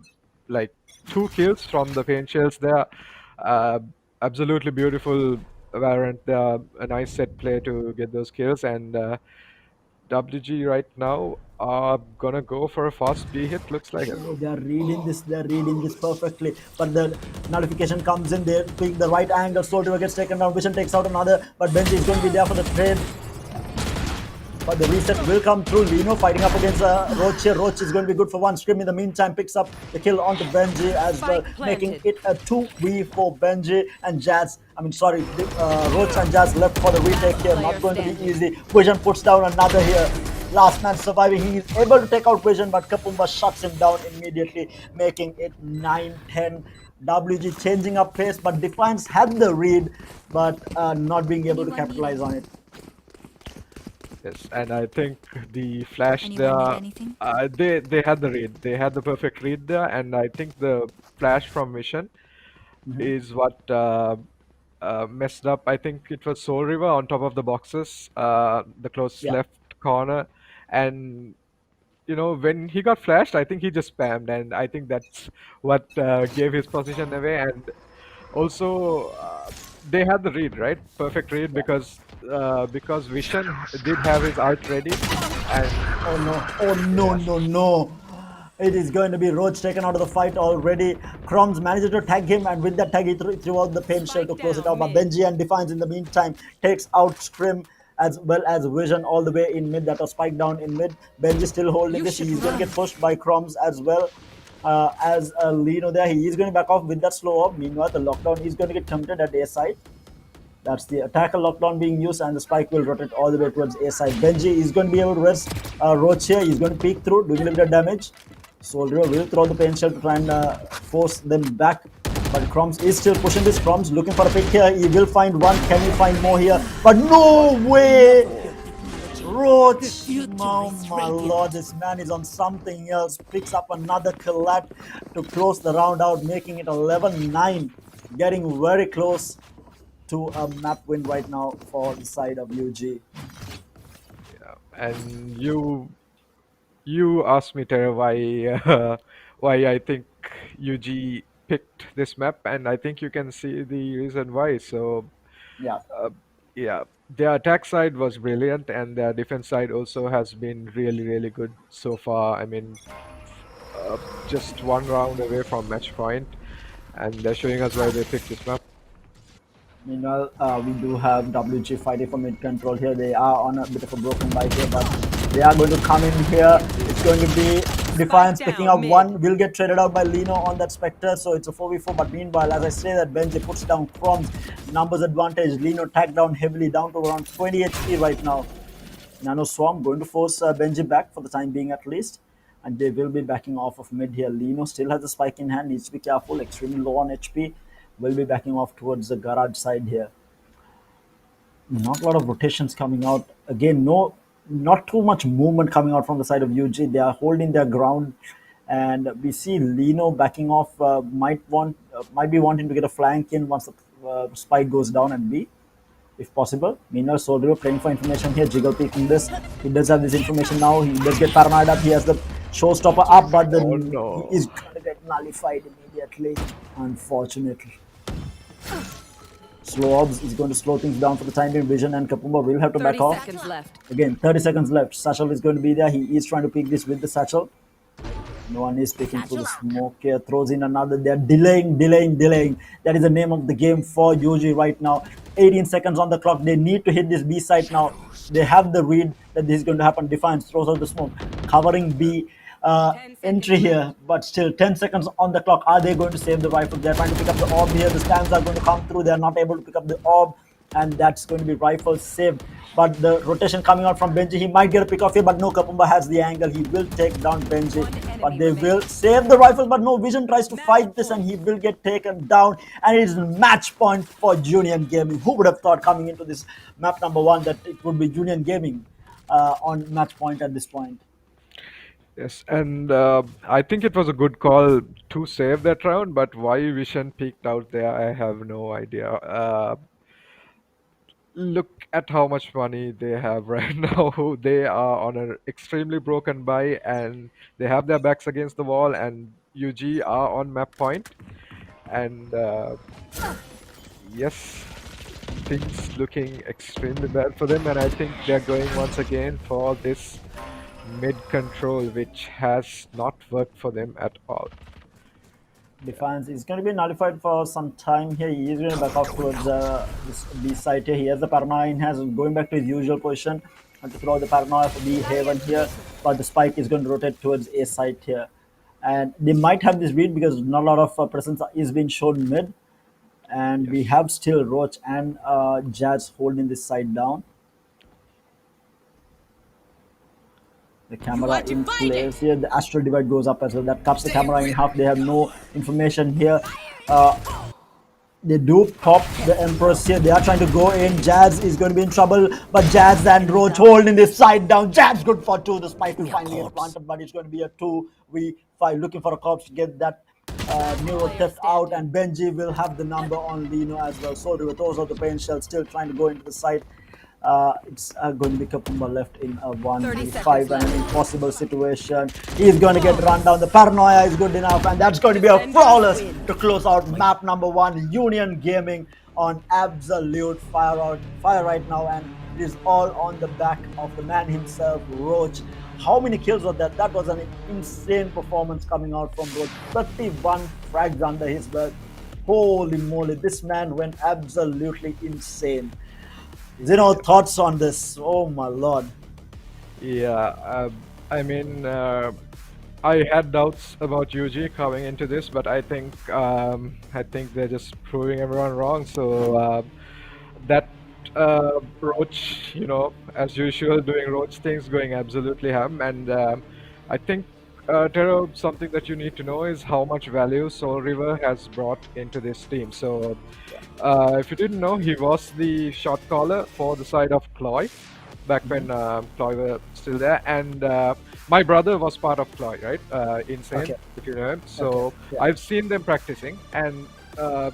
like 2 kills from the paint shells there. uh, Absolutely beautiful Valorant, a nice set play to get those kills. And WG right now are gonna go for a fast B hit, looks like it. Oh, they're reading this. They're reading this perfectly. But the nullification comes in. They pick the right angle. Soul gets taken down. Vision takes out another. But Benji is going to be there for the trade. But the reset will come through. Lino fighting up against Roach here. Roach is going to be good for one. Scrim in the meantime picks up the kill onto Benji as well, making it a 2v for Benji and Jazz. Roach and Jazz left for the retake here. Not going to be easy. Vision puts down another here. Last man surviving. He is able to take out Vision, but Kapumba shuts him down immediately, making it 9-10. WG changing up pace, but Defiance had the read, but not being able to capitalize on it. Yes, and I think the flash there, they had the read. They had the perfect read there, and I think the flash from Vision is what messed up. I think it was Soul River on top of the boxes, the close left corner, and when he got flashed, I think he just spammed, and I think that's what gave his position away. And also, they had the read, right? Perfect read, because Vision did have his ult ready, and no. It is going to be Roach taken out of the fight already. Crumbs manages to tag him, and with that tag, he threw out the paint shell to close it out. But Benji and Defiance in the meantime takes out Scrim as well as Vision all the way in mid. That was spiked down in mid. Benji still holding this. He's going to get pushed by Crumbs as well. As Lino there, he is going to back off with that slow up. Meanwhile, the lockdown is going to get committed at A side. That's the attacker lockdown being used, and the spike will rotate all the way towards A side. Benji is going to be able to rest Roach here. He's going to peek through, doing a little bit of damage. Soldier will throw the paint shell to try and force them back. But Crumbs is still pushing this. Crumbs looking for a pick here. He will find one. Can he find more here? But no way! Roach! Oh my lord, this man is on something else. Picks up another collat to close the round out, making it 11-9. Getting very close to a map win right now for the side of UG. Yeah, and you asked me, Tara, why I think UG picked this map, and I think you can see the reason why. So Yeah. yeah, their attack side was brilliant, and their defense side also has been really, really good so far. I mean, just one round away from match point, and they're showing us why they picked this map. Meanwhile, we do have WG fighting for mid control here. They are on a bit of a broken bike here, but they are going to come in here. It's going to be Defiance picking up one. Will get traded out by Lino on that Spectre, so it's a 4v4. But meanwhile, as I say that, Benji puts down Crumbs. Numbers advantage. Lino tagged down heavily, down to around 20 HP right now. Nano Swarm going to force Benji back for the time being at least. And they will be backing off of mid here. Lino still has a spike in hand. Needs to be careful. Extremely low on HP. Will be backing off towards the garage side here. Not a lot of rotations coming out. Again, not too much movement coming out from the side of UG. They are holding their ground, and we see Lino backing off. Might be wanting to get a flank in once the spike goes down at B. if possible. Meanwhile, Soldier playing for information here. Jiggle peeking this. He does have this information now. He does get paranoid up. He has the showstopper up, but Oh then he is no. going to get nullified immediately, unfortunately. Slow Orbs is going to slow things down for the time being. Vision and Kapumba will have to 30 back off. seconds left. Again, 30 seconds left. Satchel is going to be there. He is trying to pick this with the Satchel. No one is picking through the smoke here. Throws in another. They're delaying. That is the name of the game for UG right now. 18 seconds on the clock. They need to hit this B site now. They have the read that this is going to happen. Defiance throws out the smoke. Covering B entry here, but still 10 seconds on the clock. Are they going to save the rifle? They're trying to pick up the orb here. The stands are going to come through. They're not able to pick up the orb, and that's going to be rifle saved. But the rotation coming out from Benji, he might get a pick off here, but no, Kapumba has the angle. He will take down Benji, but they will save the rifle. But no, Vision tries to fight this, and he will get taken down. And it is match point for Union Gaming. Who would have thought coming into this map number 1 that it would be Union Gaming on match point at this point? Yes, and I think it was a good call to save that round, but why Vision peaked out there, I have no idea. Look at how much money they have right now. They are on an extremely broken buy, and they have their backs against the wall, and UG are on map point. And yes, things looking extremely bad for them, and I think they're going once again for this mid control, which has not worked for them at all. Defiance is going to be nullified for some time here. He is going to back off towards this B side here. He has the paranoia in hands, going back to his usual position and to throw the paranoia for B haven here. But the spike is going to rotate towards A side here. And they might have this read because not a lot of presence is being shown mid. And we have still Roach and Jazz holding this side down. The camera in place here. The astral divide goes up as well. That cuts the camera in half. They have no information here. They do pop the Empress here. They are trying to go in. Jazz is going to be in trouble, but Jazz and Roach holding this side down. Jazz good for 2. The spike will finally get planted, but it's going to be a 2v5. Looking for a corpse to get that Neuro theft out, and Benji will have the number on Lino as well. So with those of the pain shell still trying to go into the side. It's going to be Kapumba left in a 1v5 and an impossible situation. He's going to get run down. The paranoia is good enough, and that's going to be a flawless to close out map number 1. Union Gaming on absolute fire right now, and it is all on the back of the man himself, Roach. How many kills was that? That was an insane performance coming out from Roach. 31 frags under his belt. Holy moly, this man went absolutely insane. Thoughts on this? Oh my lord. Yeah, I mean, I had doubts about UG coming into this, but I think they're just proving everyone wrong. So that Roach, as usual, doing Roach things, going absolutely ham, and I think. Tero, something that you need to know is how much value Soul River has brought into this team. So, if you didn't know, he was the shot caller for the side of Cloy back when Cloy were still there, and my brother was part of Cloy, right? Insane, if you know him. So I've seen them practicing, and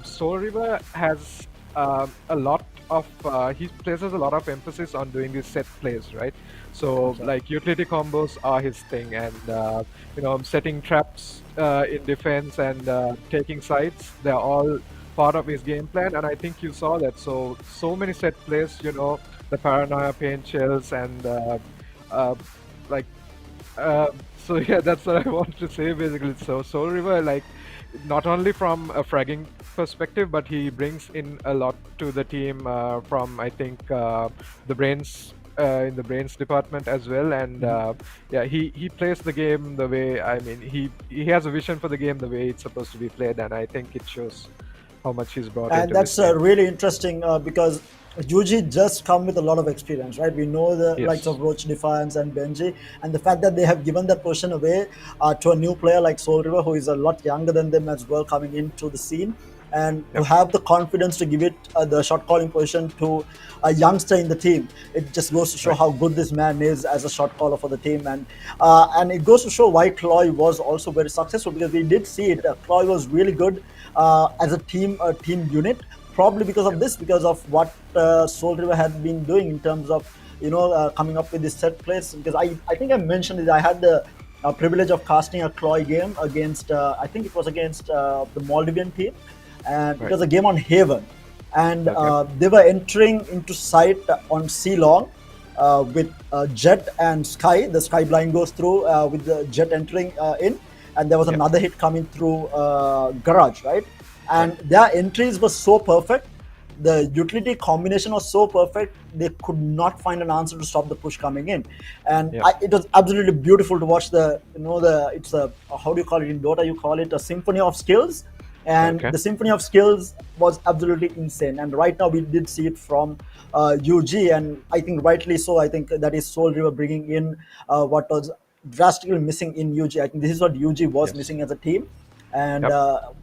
Soul River has a lot of he places a lot of emphasis on doing these set plays, right? So like utility combos are his thing, and setting traps in defense and taking sides, they're all part of his game plan, and I think you saw that. So many set plays, the paranoia, paint shells, and so yeah, that's what I want to say basically. So Soul River, like, not only from a fragging perspective, but he brings in a lot to the team from, I think, the brains in the brains department as well. And yeah, he plays the game the way, I mean, he has a vision for the game the way it's supposed to be played, and I think it shows how much he's brought and into that's this game. really interesting because Yuji just come with a lot of experience, right? We know the likes of Roach, Defiance, and Benji, and the fact that they have given that position away to a new player like Soul River, who is a lot younger than them as well, coming into the scene, and to have the confidence to give it the shot calling position to a youngster in the team. It just goes to show how good this man is as a shot caller for the team, and it goes to show why Cloy was also very successful, because we did see it. Cloy was really good as a team unit, probably because of this, because of what Soul River had been doing in terms of coming up with this set plays. Because I think I mentioned it. I had the privilege of casting a Cloy game against I think it was against the Maldivian team, and it Right. was a game on Haven, and Okay. they were entering into sight on C long. With Jet and Sky, the Sky blind goes through with the Jet entering in, and there was Yep. another hit coming through Garage, right? Right. And their entries were so perfect, the utility combination was so perfect, they could not find an answer to stop the push coming in. And Yep. it was absolutely beautiful to watch it's a, how do you call it in Dota, you call it a symphony of skills, and Okay. the symphony of skills was absolutely insane. And right now we did see it from UG, and I think rightly so. I think that is Soul River bringing in what was drastically missing in UG. I think this is what UG was Yes. missing as a team, and Yep.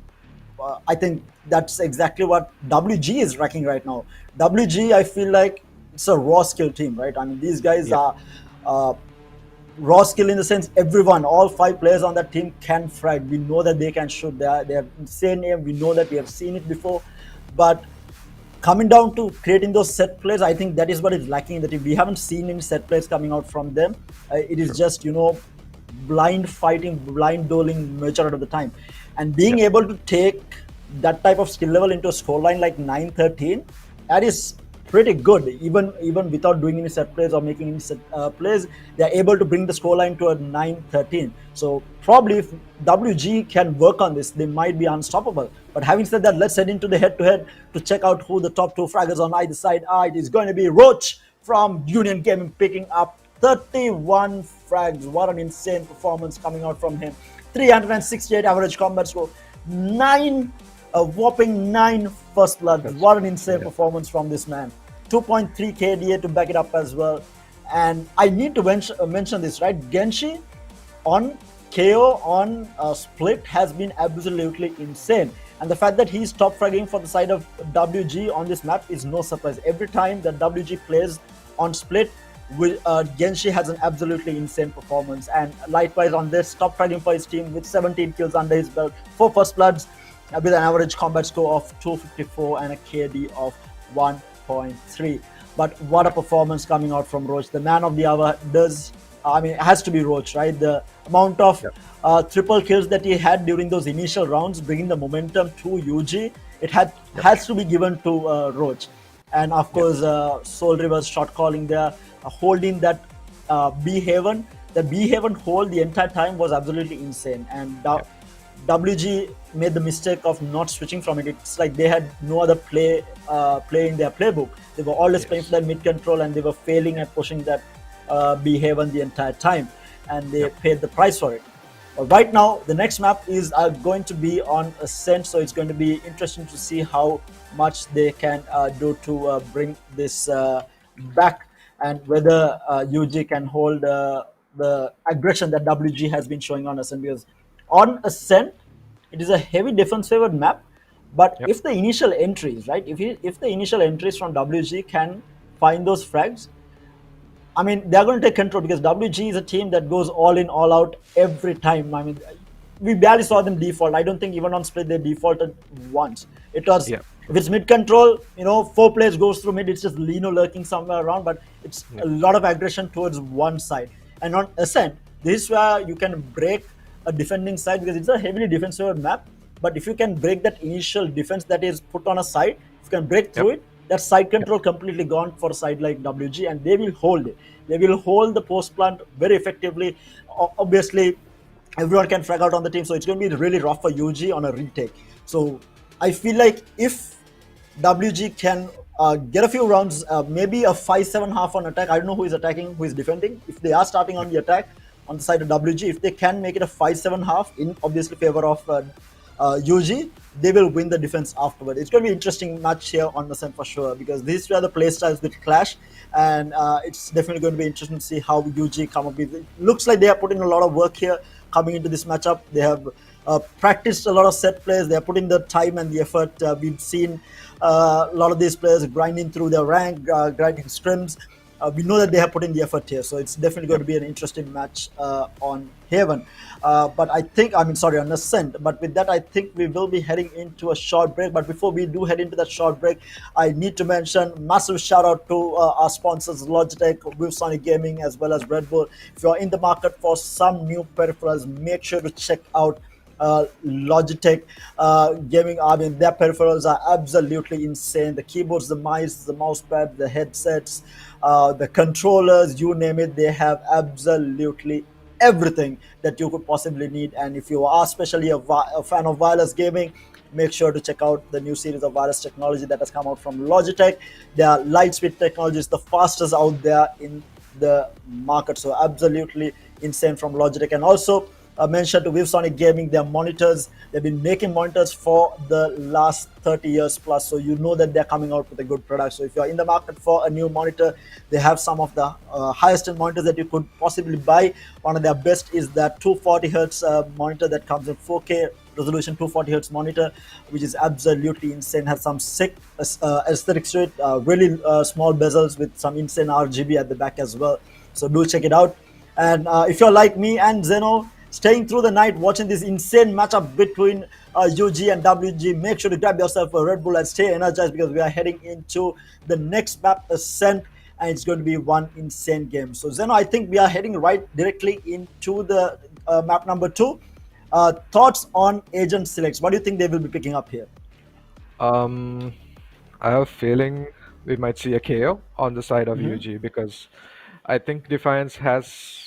I think that's exactly what WG is wrecking right now. WG, I feel like it's a raw skill team, right? I mean, these guys Yep. are raw skill in the sense everyone, all 5 players on that team can frag. We know that they can shoot. They have insane aim. We know that we have seen it before, but coming down to creating those set plays, I think that is what is lacking in the team. We haven't seen any set plays coming out from them. It is just blind fighting, blind doling majority of the time, and being Yep. able to take that type of skill level into a scoreline like 9-13, that is pretty good. Even without doing any set plays or making any set plays, they are able to bring the scoreline to a 9-13. So probably if WG can work on this, they might be unstoppable. But having said that, let's head into the head-to-head to check out who the top 2 fraggers on either side are. It is going to be Roach from Union Gaming picking up 31 frags. What an insane performance coming out from him. 368 average combat score, a whopping 9 first blood. What an insane performance from this man. 2.3 KDA to back it up as well. And I need to mention this, right? Genshi on KO on Split has been absolutely insane. And the fact that he's top fragging for the side of WG on this map is no surprise. Every time that WG plays on Split, Genshi has an absolutely insane performance. And likewise on this, top fragging for his team with 17 kills under his belt, 4 first bloods, with an average combat score of 254 and a KD of 1.3. But what a performance coming out from Roach. The man of the hour it has to be Roach, right? The amount of triple kills that he had during those initial rounds, bringing the momentum to UG, has to be given to Roach. And of course, Soul River's shot calling there, holding that B Haven. The B Haven hold the entire time was absolutely insane. And WG made the mistake of not switching from it. It's like they had no other play in their playbook. They were always playing for that mid control, and they were failing at pushing that B Haven the entire time, and they paid the price for it. But right now, the next map is going to be on Ascent, so it's going to be interesting to see how much they can do to bring this back, and whether UG can hold the aggression that WG has been showing on Ascent. Because on Ascent, it is a heavy defense favored map, but if the initial entries, right, if the initial entries from WG can find those frags, I mean, they're going to take control, because WG is a team that goes all in, all out every time. I mean, we barely saw them default. I don't think even on Split they defaulted once. It was, if it's mid control, 4 players goes through mid, it's just Lino lurking somewhere around, but it's a lot of aggression towards one side. And on Ascent, this is where you can break a defending side, because it's a heavily defensive map. But if you can break that initial defense that is put on a side, if you can break through it, that side control completely gone for a side like WG, and they will hold it. They will hold the post plant very effectively. Obviously, everyone can frag out on the team, so it's going to be really rough for UG on a retake. So I feel like if WG can get a few rounds, maybe a 5-7 half on attack. I don't know who is attacking, who is defending. If they are starting on the attack on the side of WG, if they can make it a 5-7 half in obviously favor of UG, they will win the defense afterward. It's going to be an interesting match here on the Ascent for sure, because these are the play styles that clash, and it's definitely going to be interesting to see how UG come up with it. Looks like they are putting a lot of work here coming into this matchup. They have practiced a lot of set plays. They are putting the time and the effort. We've seen a lot of these players grinding through their rank, grinding scrims. We know that they have put in the effort here, so it's definitely going to be an interesting match on Haven. But I think, I mean, sorry, on Ascent. But with that, I think we will be heading into a short break. But before we do head into that short break, I need to mention massive shout out to our sponsors, Logitech, Viewsonic Gaming, as well as Red Bull. If you're in the market for some new peripherals, make sure to check out Logitech gaming. I mean, their peripherals are absolutely insane. The keyboards, the mice, the mousepad, the headsets, the controllers, you name it, they have absolutely everything that you could possibly need. And if you are especially a fan of wireless gaming, make sure to check out the new series of wireless technology that has come out from Logitech. Their Lightspeed technology is the fastest out there in the market, so absolutely insane from Logitech. And also mention to Viewsonic Gaming, their monitors. They've been making monitors for the last 30 years plus, so you know that they're coming out with a good product. So if you're in the market for a new monitor, they have some of the highest end monitors that you could possibly buy. One of their best is that 240 hertz monitor that comes in 4K resolution, 240 hertz monitor, which is absolutely insane. Has some sick aesthetics to it, really small bezels with some insane RGB at the back as well. So do check it out. And if you're like me and Zeno, staying through the night watching this insane matchup between UG and WG, make sure to grab yourself a Red Bull and stay energized, because we are heading into the next map, Ascent, and it's going to be one insane game. So Zeno, I think we are heading right directly into the map number 2. Thoughts on agent selects? What do you think they will be picking up here? I have a feeling we might see a KO on the side of UG, because I think Defiance has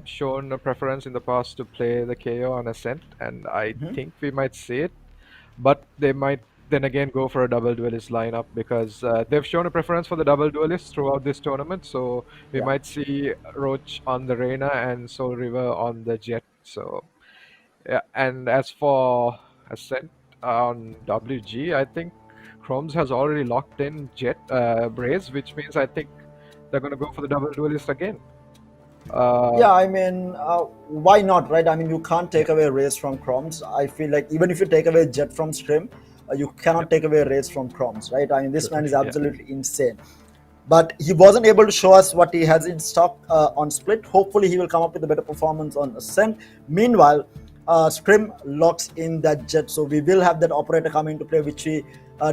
shown a preference in the past to play the KO on Ascent, and I think we might see it. But they might then again go for a double duelist lineup, because they've shown a preference for the double duelist throughout this tournament. So we Yeah. might see Roach on the Reyna and Soul River on the Jet. So yeah, and as for Ascent on WG, I think Chromes has already locked in Jet Braze, which means I think they're going to go for the double duelist again. Yeah, I mean, why not, right? I mean, you can't take away Raze from Chromes. I feel like even if you take away Jet from Scrim, you cannot take away Raze from Chromes, right? I mean, this man is absolutely insane. But he wasn't able to show us what he has in stock on Split. Hopefully, he will come up with a better performance on Ascent. Meanwhile, Scrim locks in that Jet, so we will have that operator come into play, which we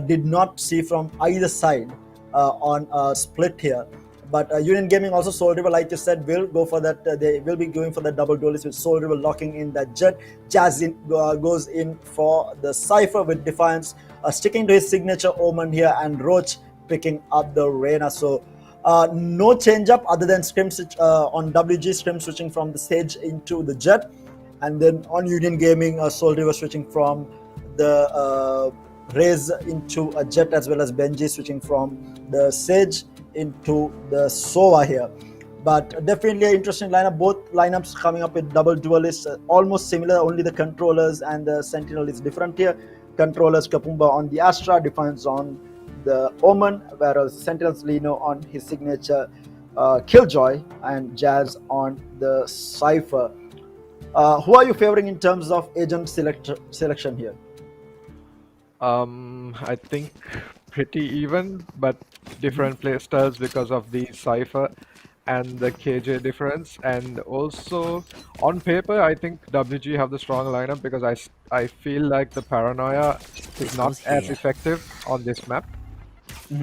did not see from either side on Split here. But Union Gaming also, Soul River, like you said, will go for that. They will be going for the double duelist with Soul River locking in that Jet. Jazz goes in for the Cypher with Defiance, sticking to his signature Omen here, and Roach picking up the Reyna. So no change up other than Scrim on WG, Scrim switching from the Sage into the Jet. And then on Union Gaming, Soul River switching from the Raze into a Jet, as well as Benji switching from the Sage into the Sova here. But definitely an interesting lineup. Both lineups coming up with double duelists, almost similar, only the controllers and the Sentinel is different here. Controllers Kapumba on the Astra, Defiance on the Omen, whereas Sentinel's Lino on his signature Killjoy, and Jazz on the Cypher. Who are you favoring in terms of agent selection here? I think pretty even, but different play styles because of the Cypher and the KJ difference. And also, on paper, I think WG have the strong lineup, because I feel like the Paranoia is not as effective on this map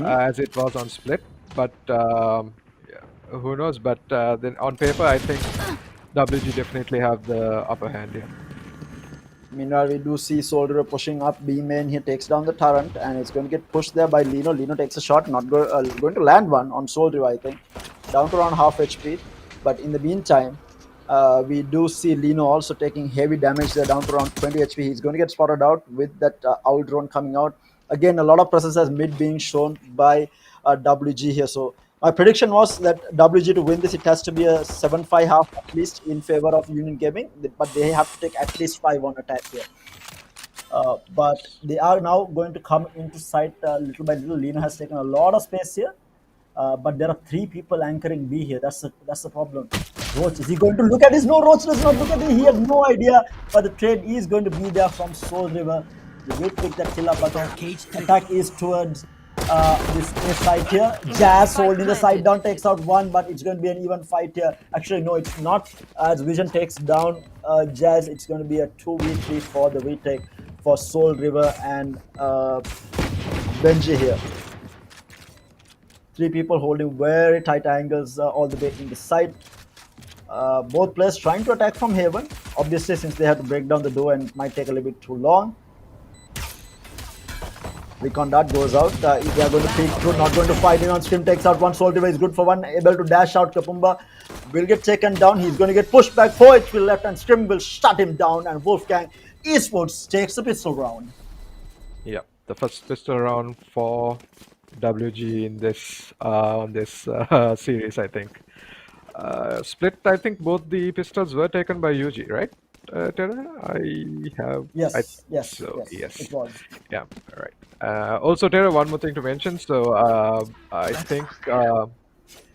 as it was on Split. But yeah, who knows? But then on paper, I think WG definitely have the upper hand here. Meanwhile, we do see Soul River pushing up B main. He takes down the turret, and it's going to get pushed there by Lino. Lino takes a shot, not going to land one on Soul River, I think. Down to around half HP. But in the meantime, we do see Lino also taking heavy damage there, down to around 20 HP. He's going to get spotted out with that owl drone coming out. Again, a lot of presence as mid being shown by WG here. So my prediction was that WG to win this, it has to be a 7-5 half at least in favor of Union Gaming, but they have to take at least 5 on attack here. But they are now going to come into sight little by little. Lino has taken a lot of space here, but there are 3 people anchoring B here. That's the problem. Roach, is he going to look at this? No, Roach does not look at it. He has no idea, but the trade is going to be there from Soul River. They will pick that kill up, but attack is towards this A side here. Jazz holding the side down, takes out one, but it's going to be an even fight here. Actually, no, it's not. As Vision takes down Jazz, it's going to be a 2v3 for the retake for Soul River and Benji here. 3 people holding very tight angles all the way in the side. Both players trying to attack from Haven. Obviously, since they have to break down the door and it might take a little bit too long. Recon Dart goes out. They are going to peek through, not going to fight in on stream. Takes out one. Soul River is good for one. Able to dash out. Kapumba will get taken down. He's going to get pushed back. 4 HP left, and Scrim will shut him down. And Wolfgang Esports takes the pistol round. Yeah, the first pistol round for WG in this on this series, I think. Split. I think both the pistols were taken by UG, right? Tara? I have. Yes, Yes. it was. Yeah. All right. Also, Tara, one more thing to mention. So I think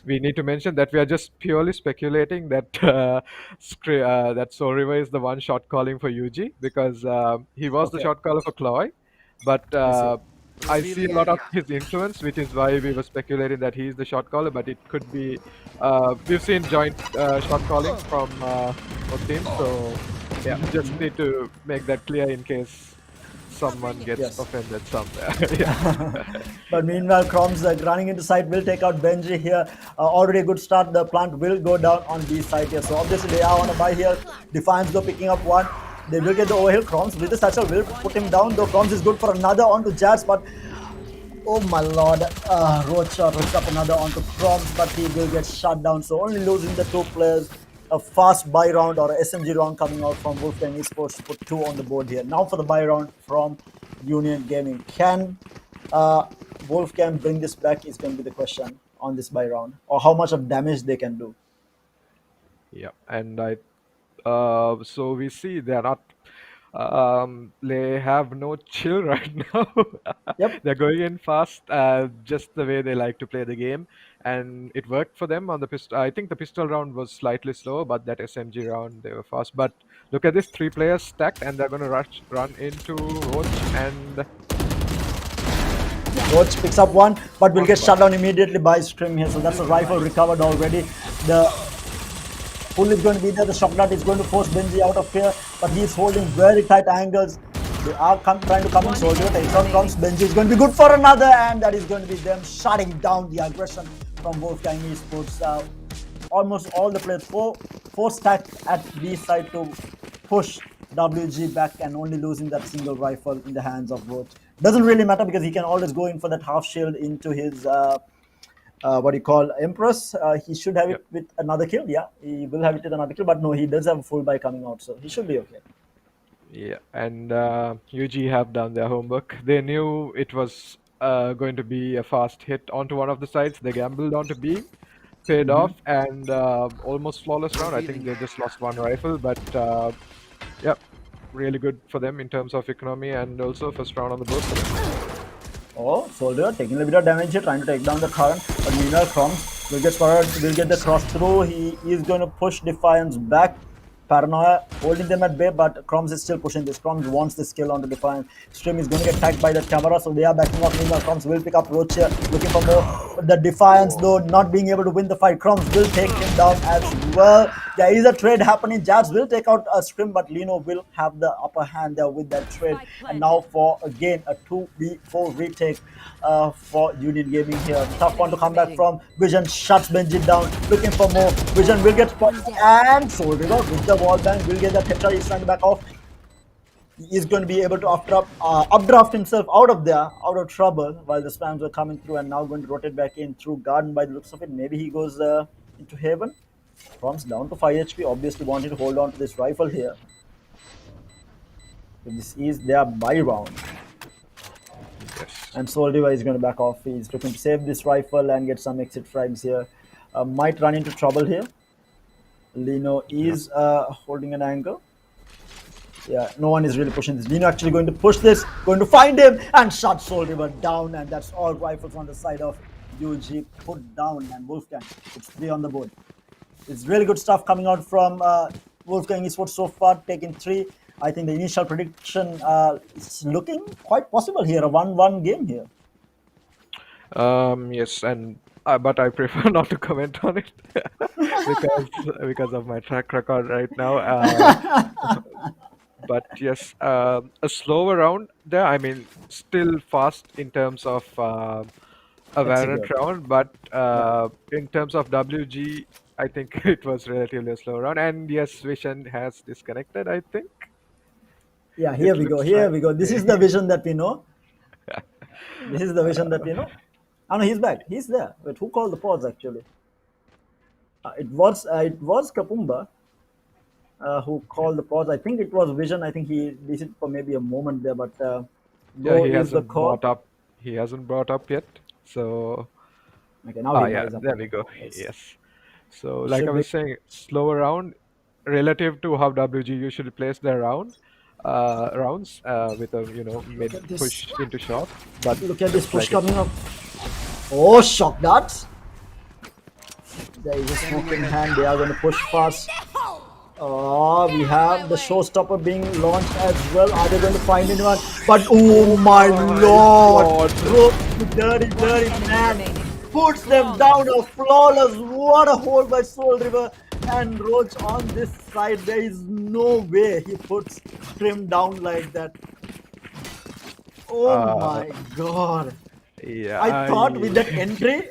we need to mention that we are just purely speculating that that Soul River is the one shot calling for UG because he was the Okay. shot caller for Chloe, but I see a lot of his influence, which is why we were speculating that he's the shot caller. But it could be we've seen joint shot calling from both teams, so yeah, just need to make that clear in case someone gets Yes. offended somewhere. Yeah. But meanwhile, Chroms running into side will take out Benji here. Already a good start. The plant will go down on B side here. So obviously they are on a buy here. Defiance go picking up one. They will get the overhill. Chroms with the satchel will put him down. Though Chroms is good for another onto Jazz, but oh my lord, Rocha hooks up another onto Chroms, but he will get shut down. So only losing the 2 players. A fast buy round or a SMG round coming out from Wolfgang Esports to put 2 on the board here. Now for the buy round from Union Gaming. Can Wolfgang bring this back is going to be the question on this buy round, or how much of damage they can do. Yeah, and so we see they're not. They have no chill right now. Yep. They're going in fast, just the way they like to play the game, and it worked for them on the pistol. I think the pistol round was slightly slow, but that SMG round they were fast. But look at this, 3 players stacked, and they're going to run into Roach and. Roach picks up one, but will get shut down immediately by Scrim here. So that's a rifle recovered already. The pull is going to be there. The shock dart is going to force Benji out of here, but he's holding very tight angles. They are trying to come in. Soldier takes on Chroms. Benji is going to be good for another, and that is going to be them shutting down the aggression from Wolfgang Esports. Almost all the players, four stacked at B side to push WG back, and only losing that single rifle in the hands of Roach. Doesn't really matter because he can always go in for that half shield into his what do you call Empress. He should have it with another kill. Yeah, he will have it with another kill, but no, he does have a full buy coming out, so he should be okay. Yeah, and UG have done their homework. They knew it was going to be a fast hit onto one of the sides. They gambled onto B, paid off, and almost flawless round. I think they just lost one rifle, but yeah, really good for them in terms of economy and also first round on the board for them. Oh, Soldier taking a bit of damage here, trying to take down the current. But meanwhile, Chroms will get the cross through. He is going to push Defiance back. Paranoia holding them at bay, but Chroms is still pushing this. Chroms wants this kill onto Defiance. Stream is going to get tagged by the camera, so they are backing off. Meanwhile, Chroms will pick up Roach here, looking for more. But the Defiance, though, not being able to win the fight. Chroms will take him down as well. There is a trade happening. Jabs will take out a Scrim, but Lino will have the upper hand there with that trade. And now for, again, a 2v4 retake for Union Gaming here. Tough one to come back from. Vision shuts Benji down, looking for more. Vision will get spotted, and Soul River with the wall bang will get that Tetra. He's trying to back off. He is going to be able to updraft himself out of trouble while the spams were coming through, and now going to rotate back in through Garden by the looks of it. Maybe he goes into Haven. Comes down to 5 HP. Obviously wanting to hold on to this rifle here. So this is their buy round. Yes. And Soul River is going to back off. He's looking to save this rifle and get some exit frags here. Might run into trouble here. Lino is holding an angle. Yeah, no one is really pushing this. Lino actually going to push this, going to find him and shut Soul River down. And that's all rifles on the side of UG put down. And Wolfgang, it's 3 on the board. It's really good stuff coming out from Wolfgang Esports so far, taking 3. I think the initial prediction is looking quite possible here, a 1-1 game here. Yes, and but I prefer not to comment on it because of my track record right now. But yes, a slower round there. I mean, still fast in terms of a Valorant Execute. round, but Yeah. in terms of WG, I think it was relatively a slow round. And yes, Vision has disconnected. I think Yeah, here it we go. looks Here like. we go. This is the vision that we know. This is the vision that we know. Oh no, he's back. He's there. Wait, who called the pause actually? It was Kapumba who called the pause. I think it was Vision. I think he listened for maybe a moment there, but Yeah, low is the call. he hasn't brought up yet. So Okay, now yeah, he's up. there Okay, we go. yes, Yes. So it like I should be. was saying, slower round relative to how WG usually plays their rounds with a Look mid at this. push into short, but Look at this looks push like it's coming up. Oh, shock darts. There is a smoke in hand. They are going to push fast. Oh, we have the showstopper being launched as well. Are they going to find anyone? But oh my lord! Bro, dirty, dirty man puts them down a flawless. What a hold by Soul River and Roach on this side. There is no way he puts Trim down like that. Oh uh, my god! yeah, I thought with that entry,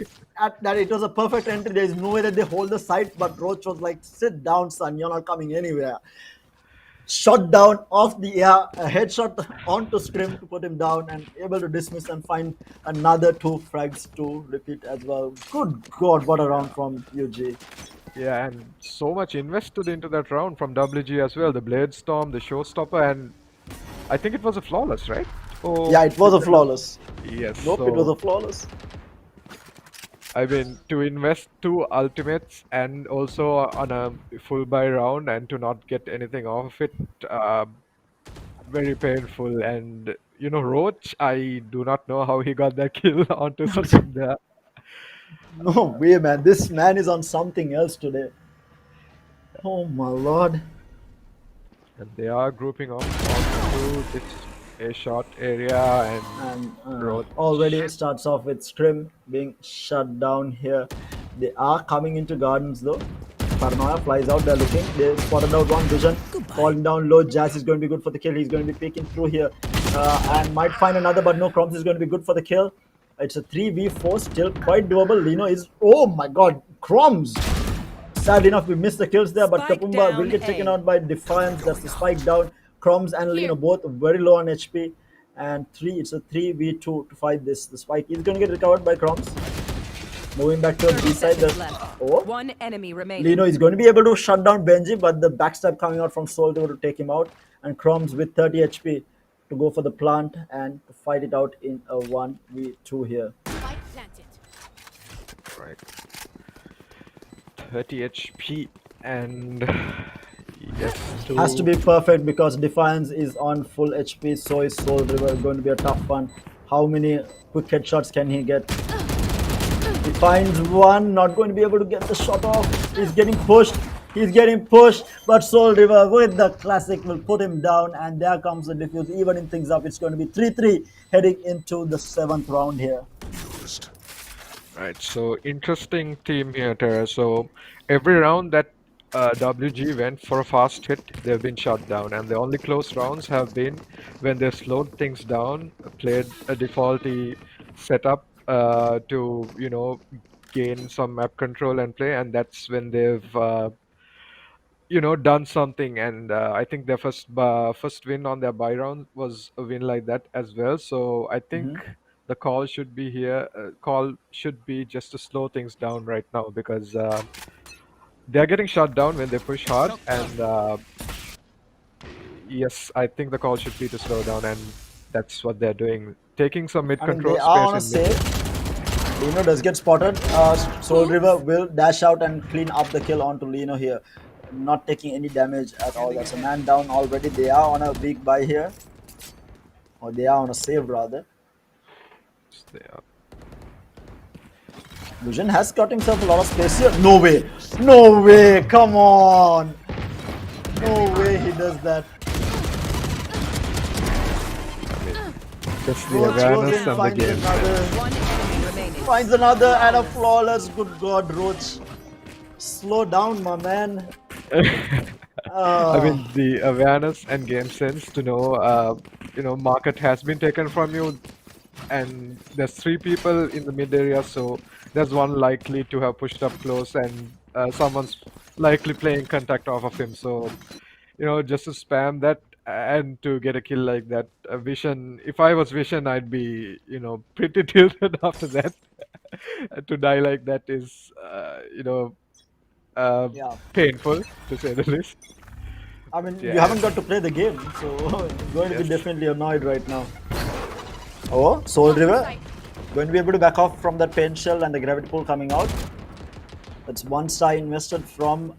that it was a perfect entry. There is no way that they hold the site, but Roach was like, "Sit down, son. You're not coming anywhere." Shot down off the air, a headshot onto Scrim to put him down, and able to dismiss and find another two frags to repeat as well. Good God, what a round from UG. yeah, and so much invested into that round from WG as well. The Blade Storm, the Showstopper, and I think it was a flawless, right? Or Yeah, it was did a they do? flawless. Yes. Nope, it was So a flawless. I mean, to invest two ultimates and also on a full buy round and to not get anything off it, very painful. And Roach, I do not know how he got that kill onto Scrim there. No way, man. This man is on something else today. Oh my lord. And they are grouping up onto this A shot area and And Roach. already starts off with Scrim being shut down here. They are coming into gardens though. Paranoia flies out, they're looking. They spotted out one vision. Falling down low. Jazz is going to be good for the kill. He's going to be peeking through here. And might find another, but no, Crumbs is going to be good for the kill. It's a 3v4, still quite doable. Lino is, oh my god, Crumbs! Sad enough, we missed the kills there, but Spike Kapumba will down get taken A. out by Defiance. That's the spike down. Crumbs and Lino both very low on HP. And it's a 3v2 to fight this. The spike is going to get recovered by Crumbs. Moving back to the 30 B side. seconds left. Oh, One enemy remaining. Lino is going to be able to shut down Benji, but the backstab coming out from Soul to take him out. And Crumbs with 30 HP to go for the plant and to fight it out in a 1v2 here. Right. 30 HP and yes, Has to be perfect because Defiance is on full HP, so is Soul River. Going to be a tough one. How many quick headshots can he get? He finds one, not going to be able to get the shot off. He's getting pushed. He's getting pushed, but Soul River with the classic will put him down, and there comes the defuse, evening things up. It's going to be 3-3 heading into the 7th round here. Right, so interesting team here, Tara. So every round that WG went for a fast hit, they've been shut down, and the only close rounds have been when they've slowed things down, played a defaulty setup to gain some map control and play, and that's when they've done something. And I think their first win on their buy round was a win like that as well. So I think the call should be here. Call should be just to slow things down right now because they're getting shut down when they push hard. And yes, I think the call should be to slow down, and that's what they're doing. Taking some mid I mean, control they are on a space in mid. save. Lino does get spotted. Soul River will dash out and clean up the kill onto Lino here. Not taking any damage at all. That's a man down already. They are on a weak buy here. Or they are on a save rather. They are. Vision has got himself a lot of space here. No way. No way. Come on. No way he does that. Just the Roach goes awareness in, and the finds game. another. One enemy remaining. Finds another and a flawless. Good God, Roach. Slow down, my man. I mean, Ah, the awareness and game sense to know, market has been taken from you, and there's three people in the mid area, so there's one likely to have pushed up close, and someone's likely playing contact off of him. So, just to spam that and to get a kill like that, Vision. If I was Vision, I'd be, pretty tilted after that. To die like that is, uh, yeah. painful to say the least. I mean, you Yeah. haven't got to play the game, so you're going to be Yes. definitely annoyed right now. Oh, Soul River. Going to be able to back off from that pain shell and the gravity pool coming out. That's one star invested from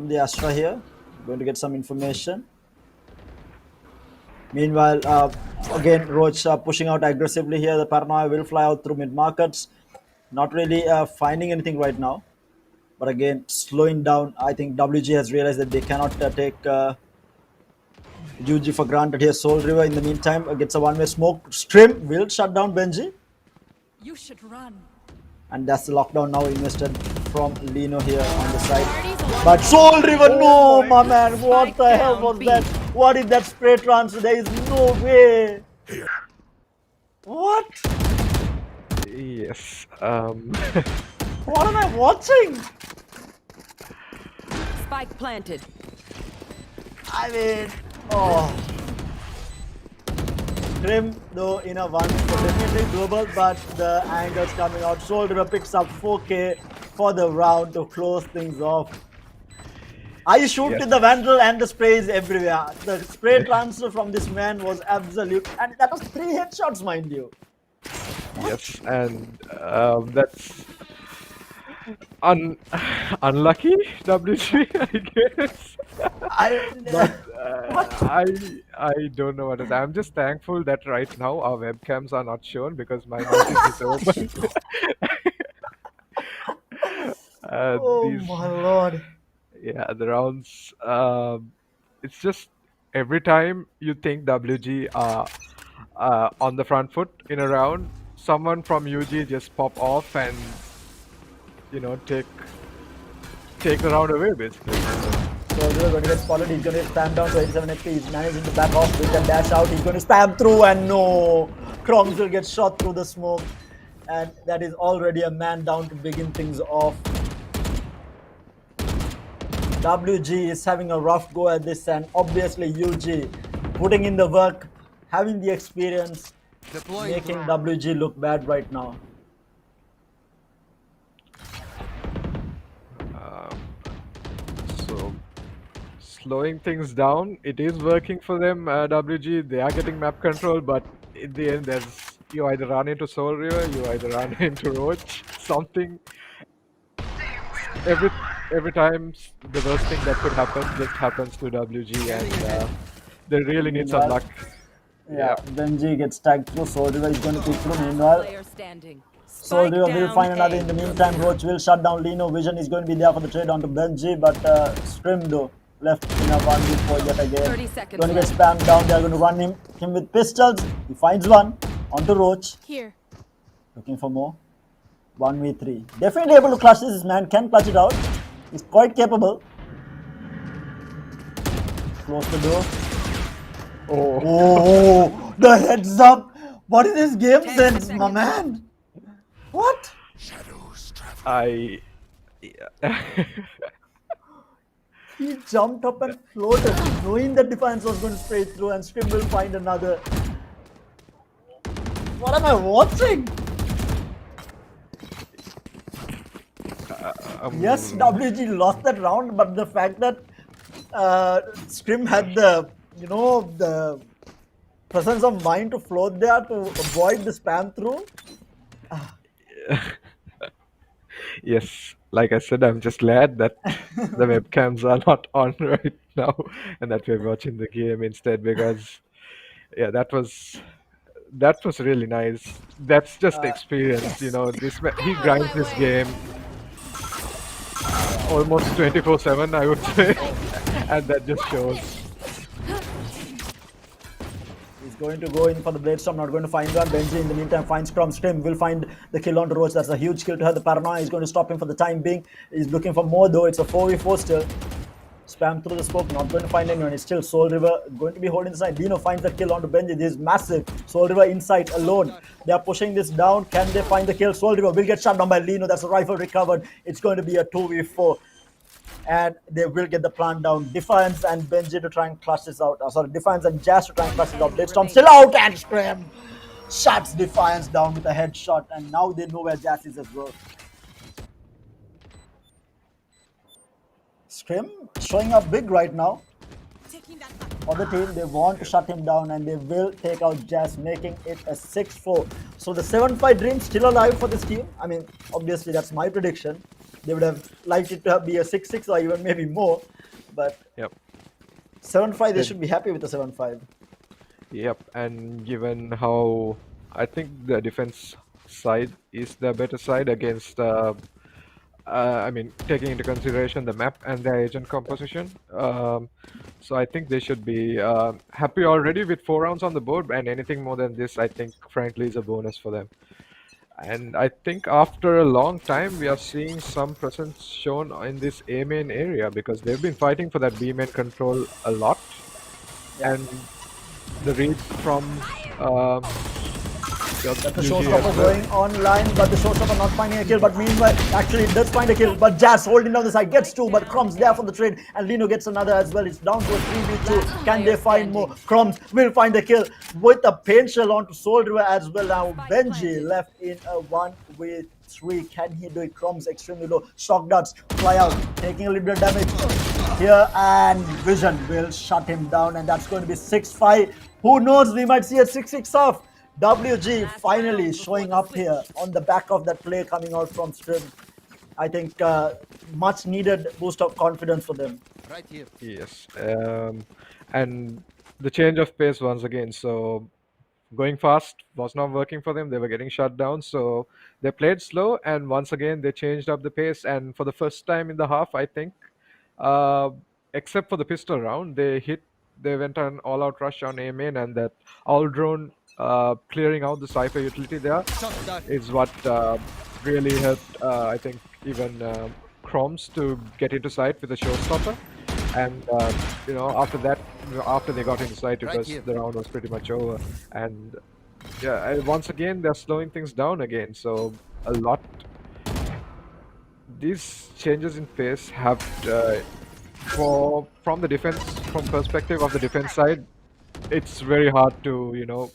the Astra here. Going to get some information. Meanwhile, again, Roach pushing out aggressively here. The Paranoia will fly out through mid markets. Not really finding anything right now. But again, slowing down. I think WG has realized that they cannot take UG for granted here. Soul River in the meantime gets a one-way smoke. Strim will shut down Benji. You should run. And that's the lockdown now invested from Lino here on the side. But Soul River, no, my man. What the hell was that? What is that spray transfer? There is no way. What? Yes. What am I watching? Spike planted. I mean, oh. Grim, though, in a one, so definitely doable, but the angles coming out. Soul River picks up 4K for the round to close things off. I shoot Yes. with the Vandal and the sprays everywhere. The spray transfer from this man was absolute, and that was 3 headshots, mind you. Yes, and that's unlucky, WG, I guess. But I don't know what it is. I'm just thankful that right now our webcams are not shown because my mouth is open. Oh These, my lord. yeah, the rounds. It's just every time you think WG are on the front foot in a round, someone from UG just pop off and take the round away basically. So we're going to get spotted. He's going to get spammed down to 87 HP. He's managing to back off with a dash out. He's going to spam through, and no. Krongs will get shot through the smoke. And that is already a man down to begin things off. WG is having a rough go at this, and obviously UG putting in the work, having the experience, making WG look bad right now. So slowing things down, it is working for them. WG, they are getting map control, but in the end, you either run into Soul River, you either run into Roach, something. Every time the worst thing that could happen just happens to WG, and they really need some luck. Yeah, Benji gets tagged through. Soul River is going to pick through. Meanwhile, Player standing. Soul Spike River will down find another A. in the meantime. Roach will shut down Lino. Vision is going to be there for the trade onto Benji, but Scrim though left in a 1v4 yet again. 30 seconds Going to get left. spammed down. They are going to run him with pistols. He finds one onto Roach. Here. Looking for more. 1v3. Definitely able to clutch this. This man can clutch it out. He's quite capable. Close the door. Oh, the heads up. What is this game sense, my man? What? I. He jumped up and floated, knowing that Defiance was going to spray through, and Scrim will find another. What am I watching? Yes, WG lost that round, but the fact that Scrim had the presence of mind to float there to avoid the spam through. Yes, like I said, I'm just glad that the webcams are not on right now and that we're watching the game instead because, yeah, that was really nice. That's just experience, he grinds this game almost 24/7, I would say, and that just shows. He's going to go in for the blade storm, not going to find one. Benji in the meantime finds Scrim will find the kill on the Roach. That's a huge kill to her. The paranoia is going to stop him for the time being. He's looking for more though. It's a 4v4 still. Spam through the smoke, not going to find anyone. It's still Soul River going to be holding the side. Dino finds the kill onto Benji. This is massive. Soul River inside alone. They are pushing this down. Can they find the kill? Soul River will get shot down by Lino. That's a rifle recovered. It's going to be a 2v4. And they will get the plant down. Defiance and Benji to try and clutch this out. Defiance and Jazz to try and clutch this out. Blitzdorm still out and Scrim shuts Defiance down with a headshot. And now they know where Jazz is as well. Scrim showing up big right now. For the team, they want to shut him down and they will take out Jazz, making it a 6-4. So the 7-5 dream still alive for this team. I mean, obviously that's my prediction. They would have liked it to be a 6-6 or even maybe more. But 7-5, they should be happy with the 7-5. Yep, and given how I think the defense side is the better side against I mean, taking into consideration the map and the agent composition. So I think they should be happy already with 4 rounds on the board, and anything more than this, I think, frankly, is a bonus for them. And I think after a long time, we are seeing some presence shown in this A main area because they've been fighting for that B main control a lot. And the read from The showstopper going online, but the showstopper not finding a kill. But meanwhile, actually it does find a kill. But Jazz holding down the side gets 2, but Crumbs there for the trade, and Lino gets another as well. It's down to a 3v2. Can they find more? Crumbs will find the kill with a paint shell onto Soul River as well. Now Benji left in a 1v3. Can he do it? Crumbs extremely low. Shock darts fly out, taking a little bit of damage here, and Vision will shut him down, and that's going to be 6-5. Who knows? We might see a 6-6 off. WG finally showing up here on the back of that play coming out from Scrim. I think much needed boost of confidence for them. Right here. Yes, and the change of pace once again. So going fast was not working for them. They were getting shut down. So they played slow, and once again they changed up the pace. And for the first time in the half, I think, except for the pistol round, they went on all-out rush on A main, and that all drone. Clearing out the Cypher utility there is what really helped, I think, even Chromes to get into sight with a showstopper. And, you know, after that, after they got into sight, the round was pretty much over. And, yeah, once again, they're slowing things down again. So, a lot. These changes in pace have, from the defense, from perspective of the defense side, it's very hard to, you know,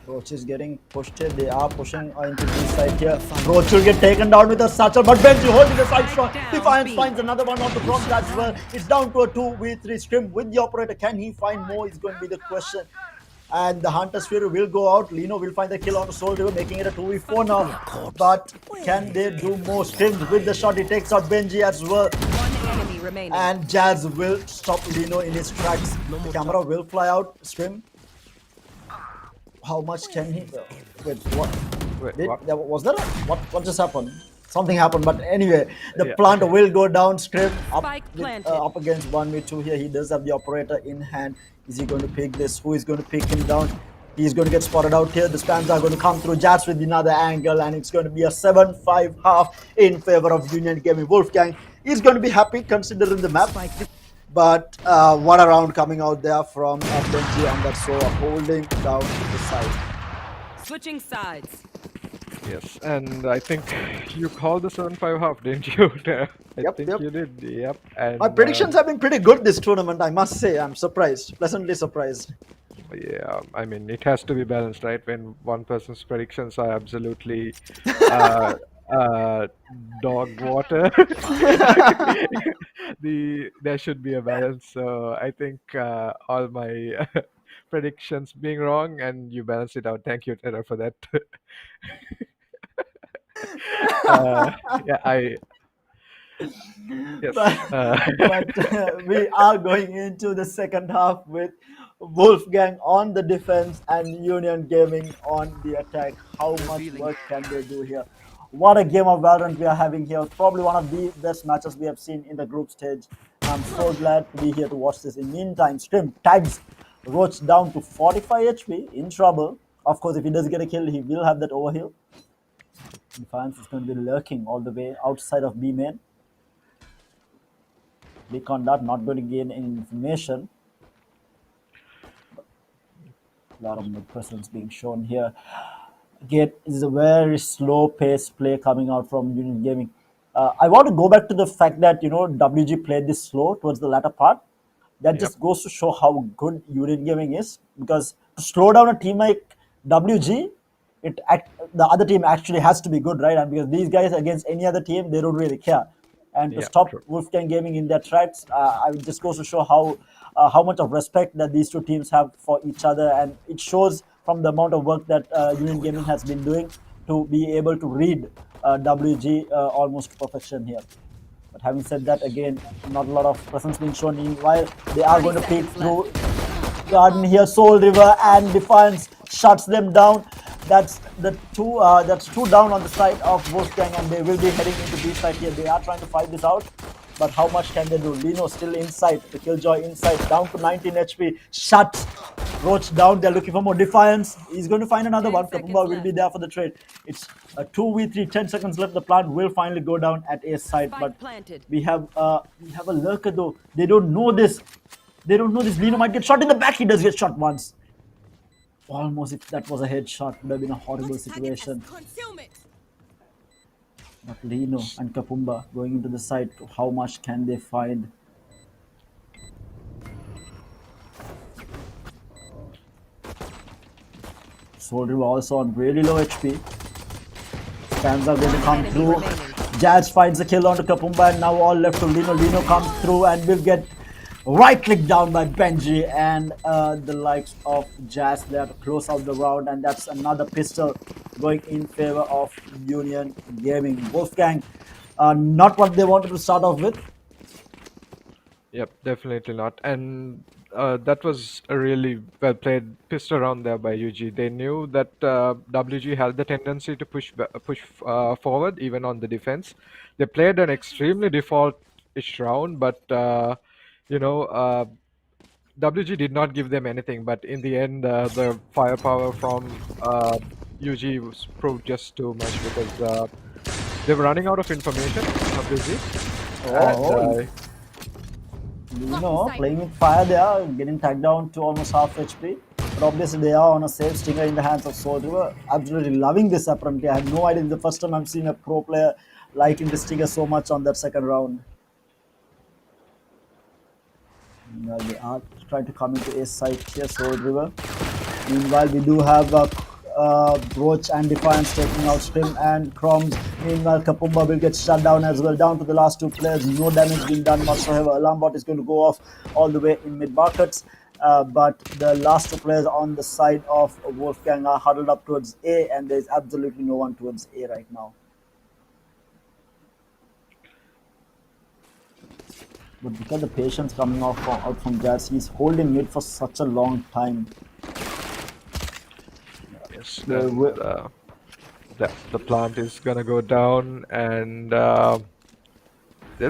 Roach is getting pushed here. They are pushing into this side here. Roach will get taken down with a satchel, but Benji holding the side strong. Defiance finds another one on the front as well. It's down to a 2v3 Scrim with the operator. Can he find more is going to be the question. And the Hunter's Fury will go out. Lino will find the kill on the Soul River, making it a 2v4 now. But can they do more? Scrims with the shot. He takes out Benji as well. And Jazz will stop Lino in his tracks. The camera will fly out. Scrim. How much can he? Wait, what? Was that what just happened? Something happened, but anyway, the plant will go down. Scrim up against 1v2 here. He does have the operator in hand. Is he going to pick this? Who is going to pick him down? He's going to get spotted out here. The spams are going to come through. Jazz with another angle, and it's going to be a 7-5 half in favor of Union Gaming. Wolfgang is going to be happy considering the map. But what a round coming out there from Benji and that Sora holding down the side. Switching sides. Yes, and I think you called the 7-5 half, didn't you? I think you did. Yep. And, my predictions have been pretty good this tournament, I must say. I'm surprised, pleasantly surprised. Yeah, I mean, it has to be balanced, right? When one person's predictions are absolutely dog water, there should be a balance. So I think all my predictions being wrong, and you balance it out. Thank you, Tara, for that. Yes. But we are going into the second half with Wolfgang on the defense and Union Gaming on the attack. How much work can they do here? What a game of Valorant we are having here. Probably one of the best matches we have seen in the group stage. I'm so glad to be here to watch this. In the meantime, Scrim tags Roach down to 45 HP, in trouble. Of course, if he does get a kill, he will have that overheal. Defiance is going to be lurking all the way outside of B main. Beacon Dart not going to gain any information. A lot of mid presence being shown here. Again, is a very slow pace play coming out from Union Gaming. I want to go back to the fact that WG played this slow towards the latter part. That Yep. just goes to show how good Union Gaming is, because to slow down a team like WG, the other team actually has to be good, right? And because these guys against any other team, they don't really care. And to Yeah, stop true. Wolfgang Gaming in their tracks, it just goes to show how much of respect that these two teams have for each other, and it shows from the amount of work that Union Gaming has been doing to be able to read WG almost to perfection here. But having said that, again, not a lot of presence being shown. Meanwhile, they are going to peek through Garden here. Soul River and Defiance shuts them down. That's two down on the side of Wolfgang, and they will be heading into B side here. They are trying to fight this out, but how much can they do? Lino still inside, the Killjoy inside, down to 19 HP. Shut Roach down. They're looking for more Defiance. He's going to find another one. Kapumba will be there for the trade. It's a 2v3, 10 seconds left. The plant will finally go down at A side, but we have a lurker though. They don't know this. They don't know this. Lino might get shot in the back. He does get shot once. Almost, if that was a headshot, would have been a horrible situation. But Lino and Kapumba going into the side. How much can they find? Soldier also on really low HP. Scans are going to come through. Jazz finds a kill onto Kapumba, and now all left to Lino. Lino comes through and will get right click down by Benji, and the likes of Jazz there to close out the round, and that's another pistol going in favor of Union Gaming. Wolfgang, not what they wanted to start off with. Yep, definitely not. And that was a really well played pistol round there by UG. They knew that WG had the tendency to push forward even on the defense. They played an extremely default-ish round, but WG did not give them anything. But in the end, the firepower from UG was proved just too much, because they were running out of information, WG. And, Playing with fire there, getting tagged down to almost half HP. But obviously they are on a safe stinger in the hands of Soul River. Absolutely loving this apparently. I have no idea. The first time I'm seeing a pro player liking the stinger so much on that second round. They are trying to come into A side here, Soul River. Meanwhile, we do have Roach and Defiance taking out Scrim and Crumbs. Meanwhile, Kapumba will get shut down as well. Down to the last two players. No damage being done whatsoever. Alarm bot is going to go off all the way in mid markets. But the last two players on the side of Wolfgang are huddled up towards A, and there's absolutely no one towards A right now. But look at the patience coming out from Jazz. He's holding mid for such a long time. Yes, and, the plant is gonna go down, and they'll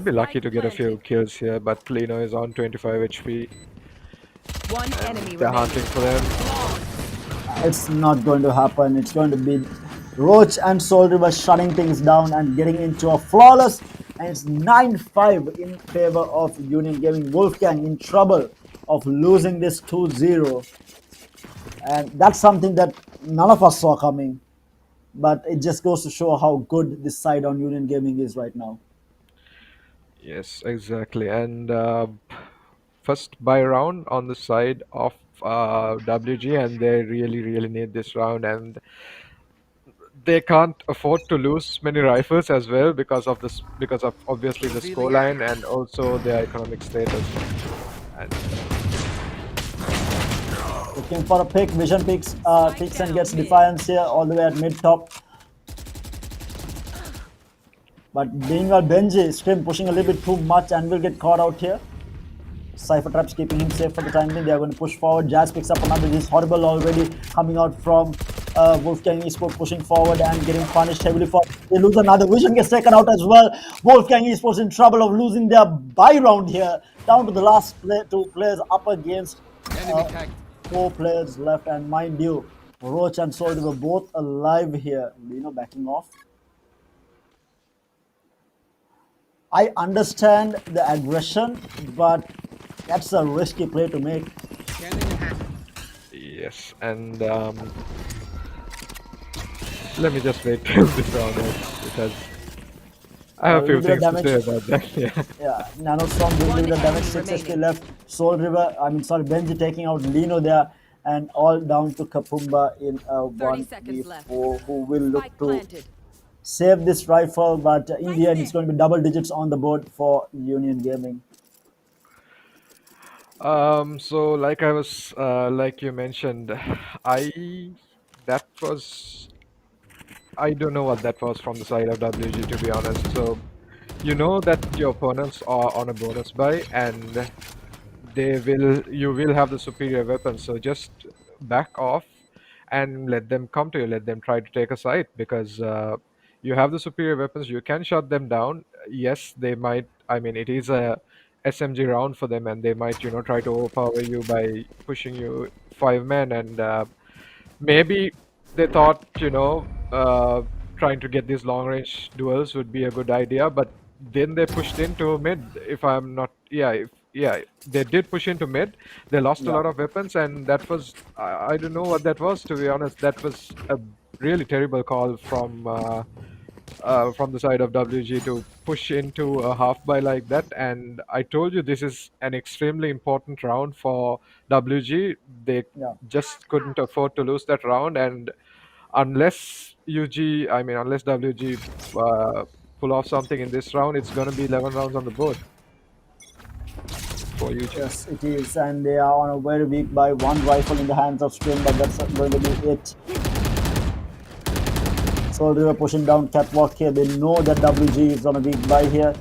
be lucky to get a few kills here. But Lino is on 25 HP. One enemy They're hunting for them. It's not going to happen. It's going to be Roach and Soul River shutting things down and getting into a flawless. And it's 9-5 in favor of Union Gaming. Wolfgang in trouble of losing this 2-0. And that's something that none of us saw coming. But it just goes to show how good this side on Union Gaming is right now. Yes, exactly. And first buy round on the side of WG, and they really need this round, and they can't afford to lose many rifles as well because of obviously the scoreline and also their economic status. And looking for a pick. Vision picks and gets Defiance here all the way at mid top. But meanwhile, Benji, Scrim pushing a little bit too much and will get caught out here. Cypher Traps keeping him safe for the time being. They are going to push forward. Jazz picks up another. This is horrible already coming out from Wolfgang Esports, pushing forward and getting punished heavily for. They lose another. Vision gets taken out as well. Wolfgang Esports in trouble of losing their buy round here. Down to the last two players up against 4 players left, and mind you, Roach and Soldier were both alive here. Backing off. I understand the aggression, but that's a risky play to make. Yes, and let me just wait till this round ends because I have A a little few bit of things to damage. say about that. Yeah. Yeah, Nanostorm doing a little bit of damage. 6 remaining. HP left. Soul River, Benji taking out Lino there, and all down to Kapumba in a 30 seconds left. 1v4, who will look Spike to planted. save this rifle, but in the end, it's going to be double digits on the board for Union Gaming. So like you mentioned, I that was I don't know what that was from the side of WG, to be honest. So you know that your opponents are on a bonus buy and you will have the superior weapon. So just back off and let them come to you. Let them try to take a side because you have the superior weapons. You can shut them down. Yes, they might. I mean, it is a SMG round for them, and they might try to overpower you by pushing you 5 men and maybe they thought, trying to get these long range duels would be a good idea, but then they pushed into mid. If I'm not, yeah, they did push into mid. They lost a Yeah. lot of weapons, and that was, I don't know what that was, to be honest. That was a really terrible call from the side of WG to push into a half buy like that. And I told you this is an extremely important round for WG. They Yeah. just couldn't afford to lose that round. And unless WG pull off something in this round, it's going to be 11 rounds on the board for UG. Yes, it is, and they are on a very weak by one rifle in the hands of String, but that's going to be it. So they were pushing down Catwalk here. They know that WG is on a weak buy here.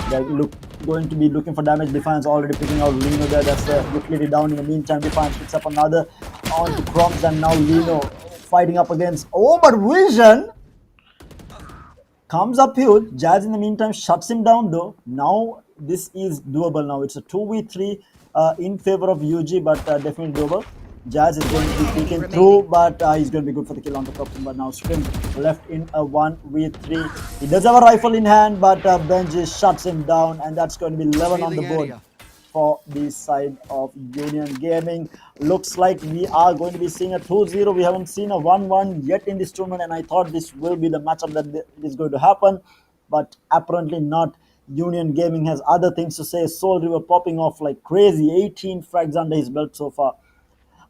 They're going to be looking for damage. Defiance already picking out Lino there. That's the utility down. In the meantime, Defiance picks up another on to Crumbs, and now Lino fighting up against. Oh, but Vision comes up huge. Jazz in the meantime shuts him down though. Now this is doable now. It's a 2v3 in favor of UG, but definitely doable. Jazz is going to be peeking through, but he's going to be good for the kill on the top. But now Scrim left in a 1v3. He does have a rifle in hand, but Benji shuts him down, and that's going to be 11 on the board for the side of Union Gaming. Looks like we are going to be seeing a 2-0. We haven't seen a 1-1 yet in this tournament, and I thought this will be the matchup that is going to happen, but apparently not. Union Gaming has other things to say. Soul River popping off like crazy. 18 frags under his belt so far.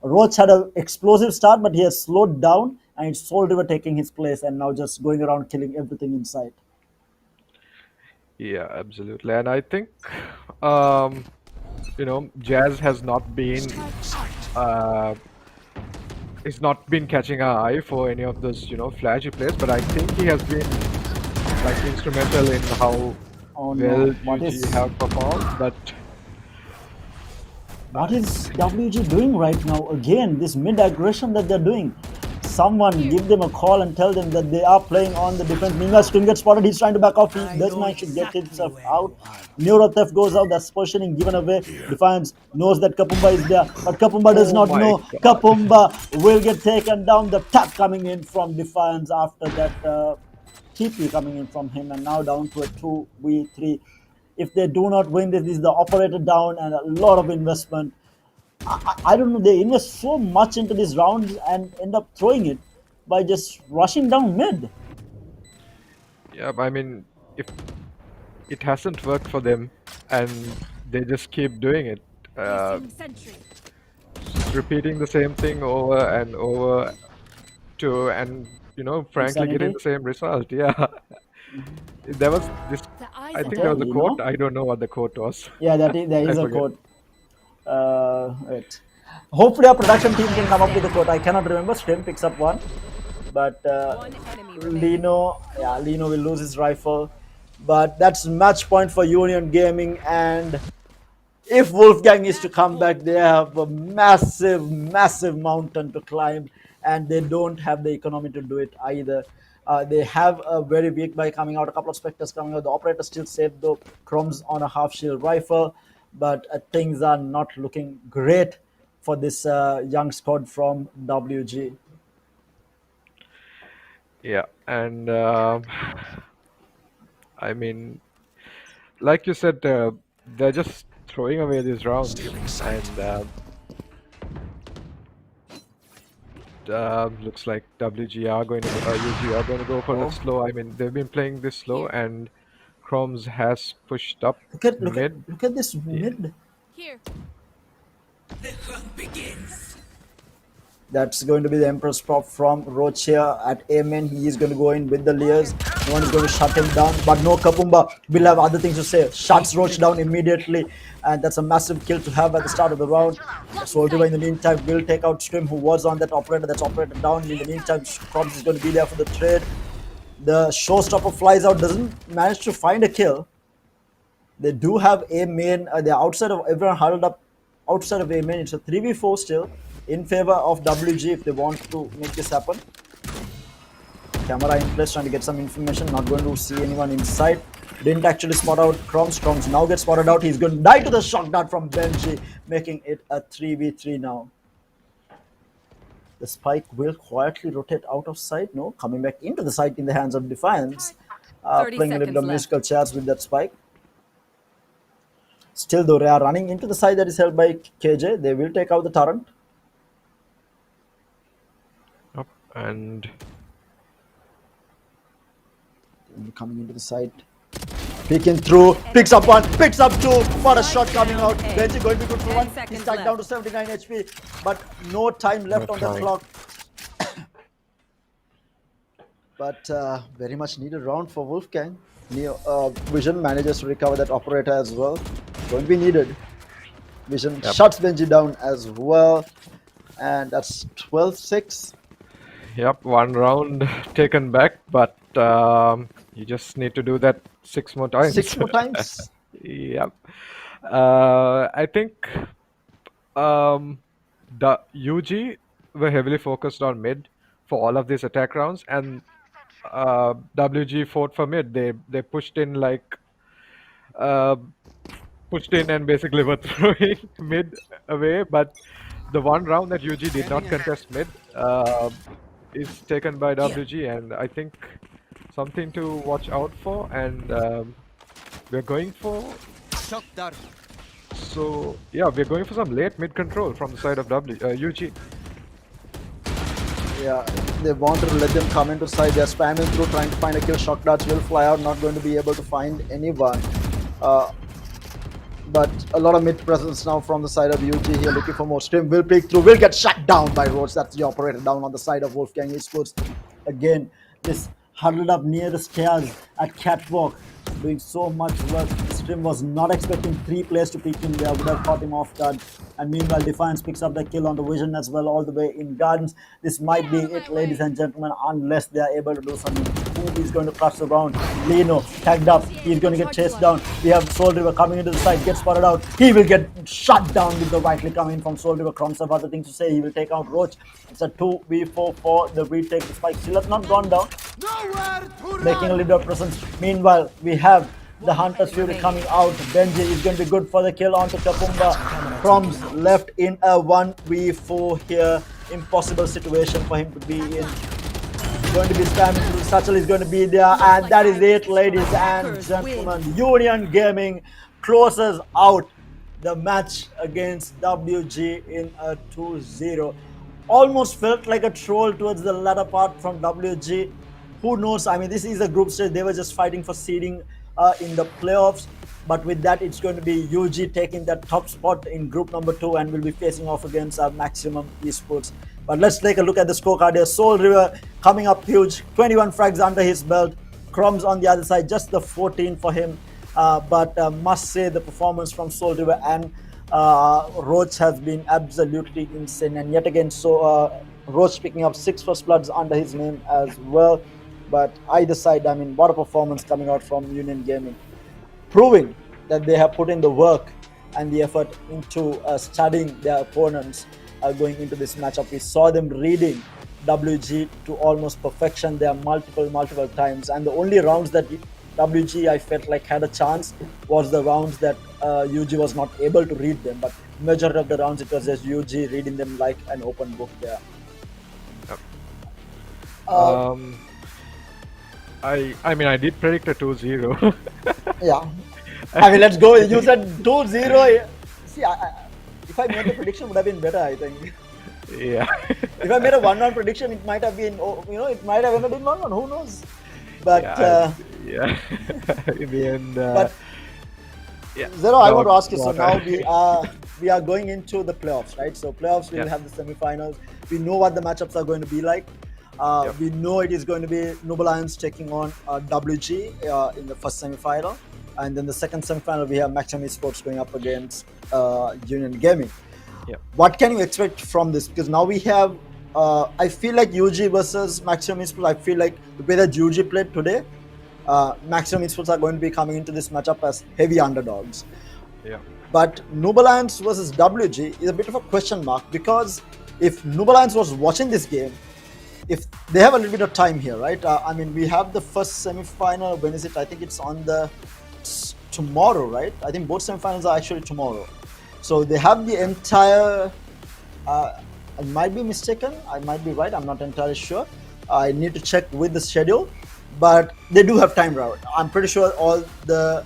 Roach had an explosive start, but he has slowed down, and it's Soul River taking his place and now just going around killing everything in sight. Yeah, absolutely. And I think, Jazz has not been uh, he's not been catching our eye for any of those, flashy plays, but I think he has been like instrumental in how Oh well no, what UG is have performed. But WG doing right now? Again, this mid aggression that they're doing. Someone give them a call and tell them that they are playing on the defense. Meanwhile, Scream gets spotted. He's trying to back off. He does manage to get himself out. Neuro Theft goes out. That's positioning given away. Defiance knows that Kapumba is there, but Kapumba does oh not my know. god. Kapumba will get taken down. The tap coming in from Defiance after that TP coming in from him, and now down to a 2v3. If they do not win this, is the operator down and a lot of investment. I don't know. They invest so much into these rounds and end up throwing it by just rushing down mid. Yeah, I mean, if it hasn't worked for them and they just keep doing it, just repeating the same thing over and over and frankly getting Insanity. the same result. Yeah. There was this, I think there was a quote. I don't know what the quote was. Yeah, there I is a forget. quote. Right. Hopefully, our production team can come up with a quote. I cannot remember. Scrim picks up one, but One enemy remaining. Lino will lose his rifle. But that's match point for Union Gaming, and if Wolfgang is to come back, they have a massive, massive mountain to climb, and they don't have the economy to do it either. They have a very weak buy coming out, a couple of specters coming out. The operator still saved though, Crumbs on a half shield rifle, but things are not looking great for this young squad from WG. Yeah, and I mean, like you said, they're just throwing away these rounds, and looks like WG are going to go, UG are going to go for the slow. I mean, they've been playing this slow, and Chromes has pushed up mid. Look at this Yeah. mid. Here. That's going to be the Empress prop from Roach here at Amen. He is going to go in with the Leers. No one is going to shut him down, but no, Kapumba will have other things to say. Shuts Roach down immediately, and that's a massive kill to have at the start of the round. Soldier in the meantime will take out Strim, who was on that operator. That's operator down. In the meantime, Crops is going to be there for the trade. The showstopper flies out, doesn't manage to find a kill. They do have a main. They're outside of everyone huddled up outside of a main. It's a 3v4 still in favor of WG if they want to make this happen. Camera in place, trying to get some information. Not going to see anyone inside. Didn't actually spot out Crumbs. Crumbs now gets spotted out. He's going to die to the shock dart from Benji, making it a 3v3 now. The spike will quietly rotate out of sight. No, coming back into the site in the hands of Defiance. 30 Playing a little bit of seconds musical chairs with that spike. Still though, they are running into the side that is held by KJ. They will take out the turret. Up and Coming into the side. Peeking through. Picks up one. Picks up two. What a shot coming out. Benji going to be good for 10 one. He's seconds stuck down to left. 79 HP. But no time left No on the time. clock. But very much needed round for Wolfgang. Vision manages to recover that operator as well. Going to be needed. Vision shuts Benji down as well. And that's 12-6. yep, one round taken back, but you just need to do that 6 more times. 6 more times. Yep. I think the UG were heavily focused on mid for all of these attack rounds, and WG fought for mid. They pushed in like pushed in and basically were throwing mid away. But the one round that UG did not contest mid is taken by WG, and I think something to watch out for. And we're going for. So yeah, we're going for some late mid control from the side of UG. Yeah, they wanted to let them come into side. They're spamming through, trying to find a kill. Shock darts will fly out, not going to be able to find anyone. But a lot of mid presence now from the side of UG here, looking for more. Stream will peek through, will get shut down by Roach. That's the operator down on the side of Wolfgang Esports. Again, this huddled up near the stairs at Catwalk, doing so much work. Stream was not expecting 3 players to peek in there, would have caught him off guard. And meanwhile, Defiance picks up the kill on the Vision as well, all the way in Gardens. This might be it, ladies and gentlemen, unless they are able to do something. Who is going to crush the round? Lino tagged up. He's going to get chased down. We have Soul River coming into the side, gets spotted out. He will get shut down with the right click coming from Soul River. Crumbs have other things to say. He will take out Roach. It's a 2v4 for the retake. The spike still has not gone down, making a little bit of presence. Meanwhile, we have the Hunter's Fury coming out. Benji is going to be good for the kill onto Kapumba. Crumbs left in a 1v4 here. Impossible situation for him to be in. Going to be spamming through. Satchel is going to be there. And that is it, ladies and gentlemen. Union Gaming closes out the match against WG in a 2-0. Almost felt like a troll towards the latter part from WG. Who knows? I mean, this is a group stage. They were just fighting for seeding in the playoffs. But with that, it's going to be UG taking that top spot in group number 2 and will be facing off against Maximum Esports. But let's take a look at the scorecard here. Soul River coming up huge. 21 frags under his belt. Crumbs on the other side, just the 14 for him. But must say the performance from Soul River and Roach has been absolutely insane. And yet again, Roach picking up 6 first bloods under his name as well. But either side, I mean, what a performance coming out from Union Gaming. Proving that they have put in the work and the effort into studying their opponents going into this matchup. We saw them reading WG to almost perfection there multiple times. And the only rounds that WG I felt like had a chance was the rounds that UG was not able to read them, but majority of the rounds it was just UG reading them like an open book there. Um, I mean, I did predict a 2-0. Yeah. I mean, let's go. You said 2-0. See, if I made the prediction, would have been better, I think. Yeah. If I made a 1-1 prediction, it might have been, it might have ended in 1-1. Who knows? But yeah. In the end, but yeah. Zero, I want to Not- ask you. So not- now we are going into the playoffs, right? So playoffs, we will Yeah. have the semi-finals. We know what the matchups are going to be like. Yep. We know it is going to be Noble Lions taking on WG in the first semi-final, and then the second semi-final we have Maximum Esports going up against Union Gaming. Yep. What can you expect from this? Because now we have, I feel like UG versus Maximum Esports. I feel like the way that UG played today, Maximum Esports are going to be coming into this matchup as heavy underdogs. Yeah. But Noble Lions versus WG is a bit of a question mark, because if Noble Lions was watching this game, if they have a little bit of time here, right? I mean, we have the first semi-final. When is it? I think it's on tomorrow, right? I think both semi-finals are actually tomorrow. So they have the entire. I might be mistaken. I might be right. I'm not entirely sure. I need to check with the schedule, but they do have time, right? I'm pretty sure all the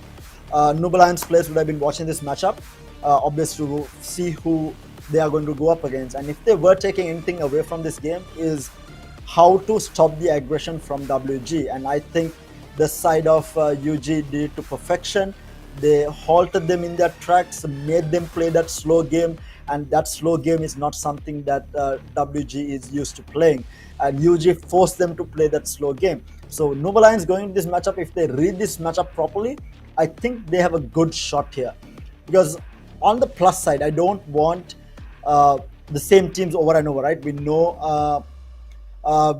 Noble Lions players would have been watching this matchup, obviously to see who they are going to go up against. And if they were taking anything away from this game, is how to stop the aggression from WG. And I think the side of UG did it to perfection. They halted them in their tracks, made them play that slow game, and that slow game is not something that WG is used to playing. And UG forced them to play that slow game. So Noble Lions going into this matchup, if they read this matchup properly, I think they have a good shot here. Because on the plus side, I don't want the same teams over and over, right? We know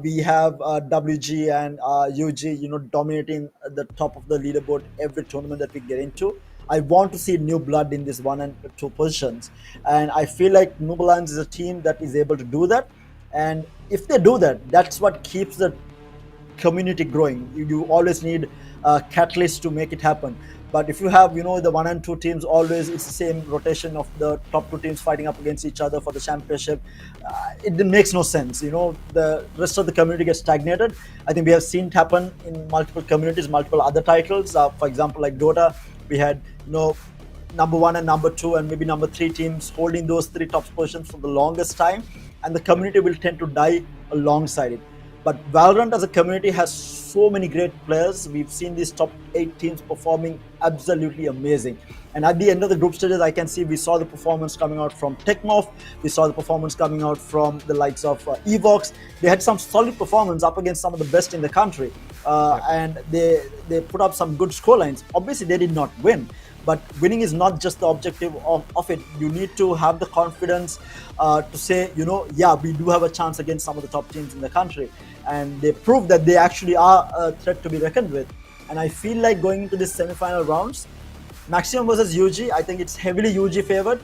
we have WG and UG, dominating the top of the leaderboard every tournament that we get into. I want to see new blood in this 1 and 2 positions, and I feel like Noble Lions is a team that is able to do that. And if they do that, that's what keeps the community growing. You always need catalysts to make it happen. But if you have, the 1 and 2 teams, always it's the same rotation of the top 2 teams fighting up against each other for the championship. It makes no sense. The rest of the community gets stagnated. I think we have seen it happen in multiple communities, multiple other titles. For example, like Dota, we had, number 1 and number 2 and maybe number 3 teams holding those 3 top positions for the longest time, and the community will tend to die alongside it. But Valorant as a community has so many great players. We've seen these top 8 teams performing absolutely amazing. And at the end of the group stages, I can see we saw the performance coming out from Techmorph. We saw the performance coming out from the likes of Evox. They had some solid performance up against some of the best in the country. And they put up some good scorelines. Obviously, they did not win. But winning is not just the objective of it. You need to have the confidence to say, yeah, we do have a chance against some of the top teams in the country. And they prove that they actually are a threat to be reckoned with. And I feel like going into this semi-final rounds, Maximum versus UG, I think it's heavily UG favored.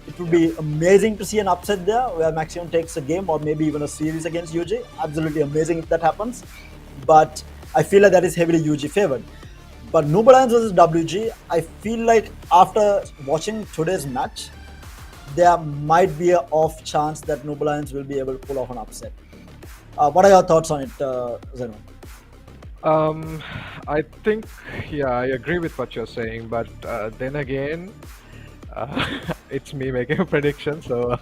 It would be amazing to see an upset there where Maximum takes a game or maybe even a series against UG. Absolutely amazing if that happens. But I feel like that is heavily UG favored. But Noble Lions versus WG, I feel like after watching today's match, there might be an off chance that Noble Lions will be able to pull off an upset. What are your thoughts on it, Zeno? I think, yeah, I agree with what you're saying, but then again, it's me making a prediction, so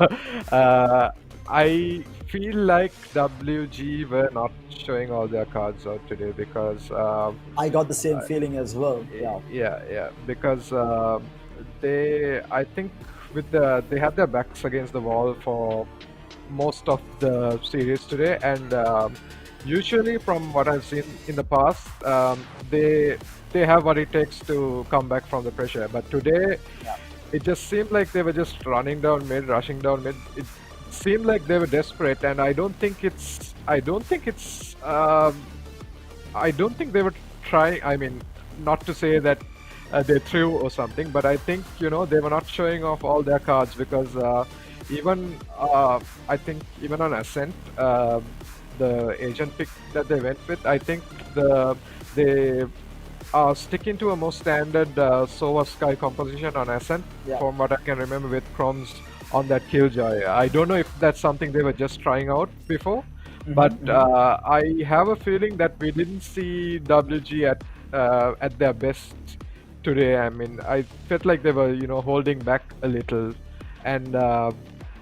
I feel like WG were not showing all their cards out today because I got the same feeling as well. yeah, because I think they had their backs against the wall for most of the series today, and usually from what I've seen in the past, they have what it takes to come back from the pressure. But today, it just seemed like they were just running down mid, rushing down mid. It seemed like they were desperate, and I don't think they were trying. I mean, not to say that they threw or something, but I think they were not showing off all their cards because I think even on Ascent, the Asian pick that they went with, I think they are sticking to a more standard Sova Sky composition on Ascent, Yeah. from what I can remember with Chromes on that Killjoy. I don't know if that's something they were just trying out before, but I have a feeling that we didn't see WG at their best today. I mean, I felt like they were, holding back a little, and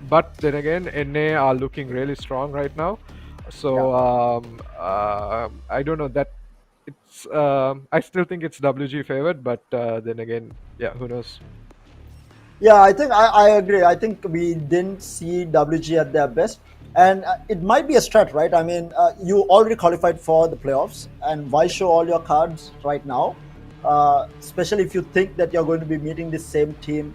but then again, NA are looking really strong right now. So I don't know that it's. I still think it's WG favored, but then again, yeah, who knows? Yeah, I think I agree. I think we didn't see WG at their best, and it might be a stretch, right? I mean, you already qualified for the playoffs, and why show all your cards right now? Especially if you think that you're going to be meeting the same team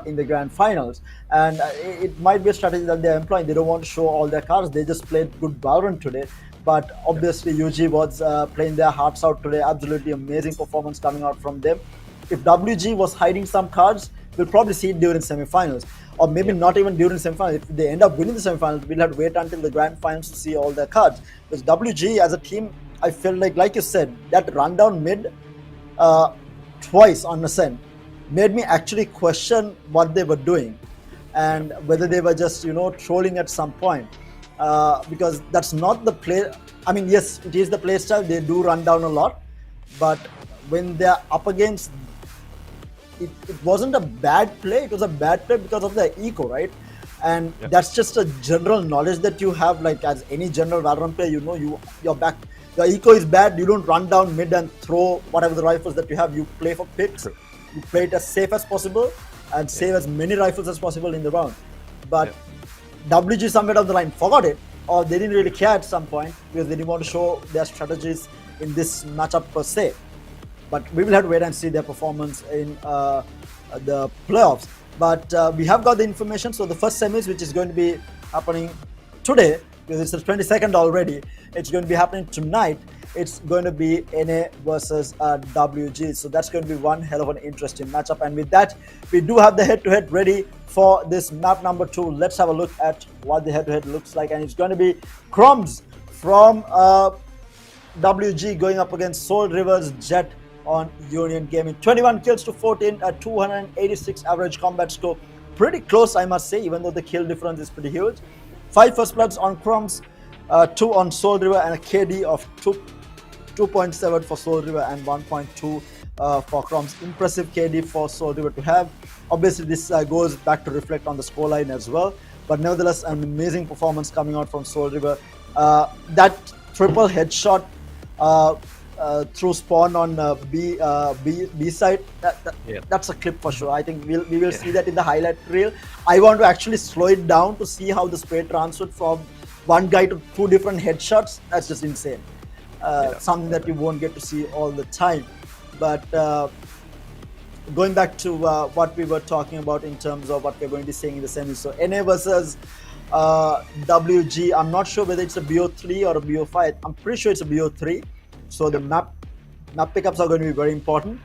in the grand finals, and it might be a strategy that they're employing. They don't want to show all their cards. They just played good Valorant today, but obviously UG was playing their hearts out today. Absolutely amazing performance coming out from them. If WG was hiding some cards, we'll probably see it during semifinals, or maybe not even during semifinals. If they end up winning the semifinals, we'll have to wait until the grand finals to see all their cards. Because WG as a team, I feel like you said, that rundown mid twice on Ascent made me actually question what they were doing and whether they were just trolling at some point, because that's not the play. I mean, yes, it is the play style. They do run down a lot, but when they're up against it wasn't a bad play. It was a bad play because of the eco, right? And that's just a general knowledge that you have, like as any general Valorant player, your back, the eco is bad. You don't run down mid and throw whatever the rifles that you have. You play for picks. You play it as safe as possible and save as many rifles as possible in the round. But WG somewhere down the line forgot it, or they didn't really care at some point because they didn't want to show their strategies in this matchup per se. But we will have to wait and see their performance in the playoffs. But we have got the information. So the first semis, which is going to be happening today, because it's the 22nd already, it's going to be happening tonight. It's going to be NA versus WG. So that's going to be one hell of an interesting matchup. And with that, we do have the head-to-head ready for this map number 2. Let's have a look at what the head-to-head looks like. And it's going to be Crumbs from WG going up against Soul River's Jet on Union Gaming. 21 kills to 14 at 286 average combat score. Pretty close, I must say, even though the kill difference is pretty huge. 5 first bloods on Crumbs, 2 on Soul River, and a KD of 2.7 for Soul River and 1.2 for Crumbs. Impressive KD for Soul River to have. Obviously, this goes back to reflect on the scoreline as well. But nevertheless, an amazing performance coming out from Soul River. That triple headshot through spawn on B side, that's a clip for sure. I think we will see that in the highlight reel. I want to actually slow it down to see how the spray transferred from one guy to 2 different headshots. That's just insane. Something that you won't get to see all the time. But going back to what we were talking about in terms of what we're going to be seeing in the semis. So NA versus WG. I'm not sure whether it's a BO3 or a BO5. I'm pretty sure it's a BO3. So the map pickups are going to be very important,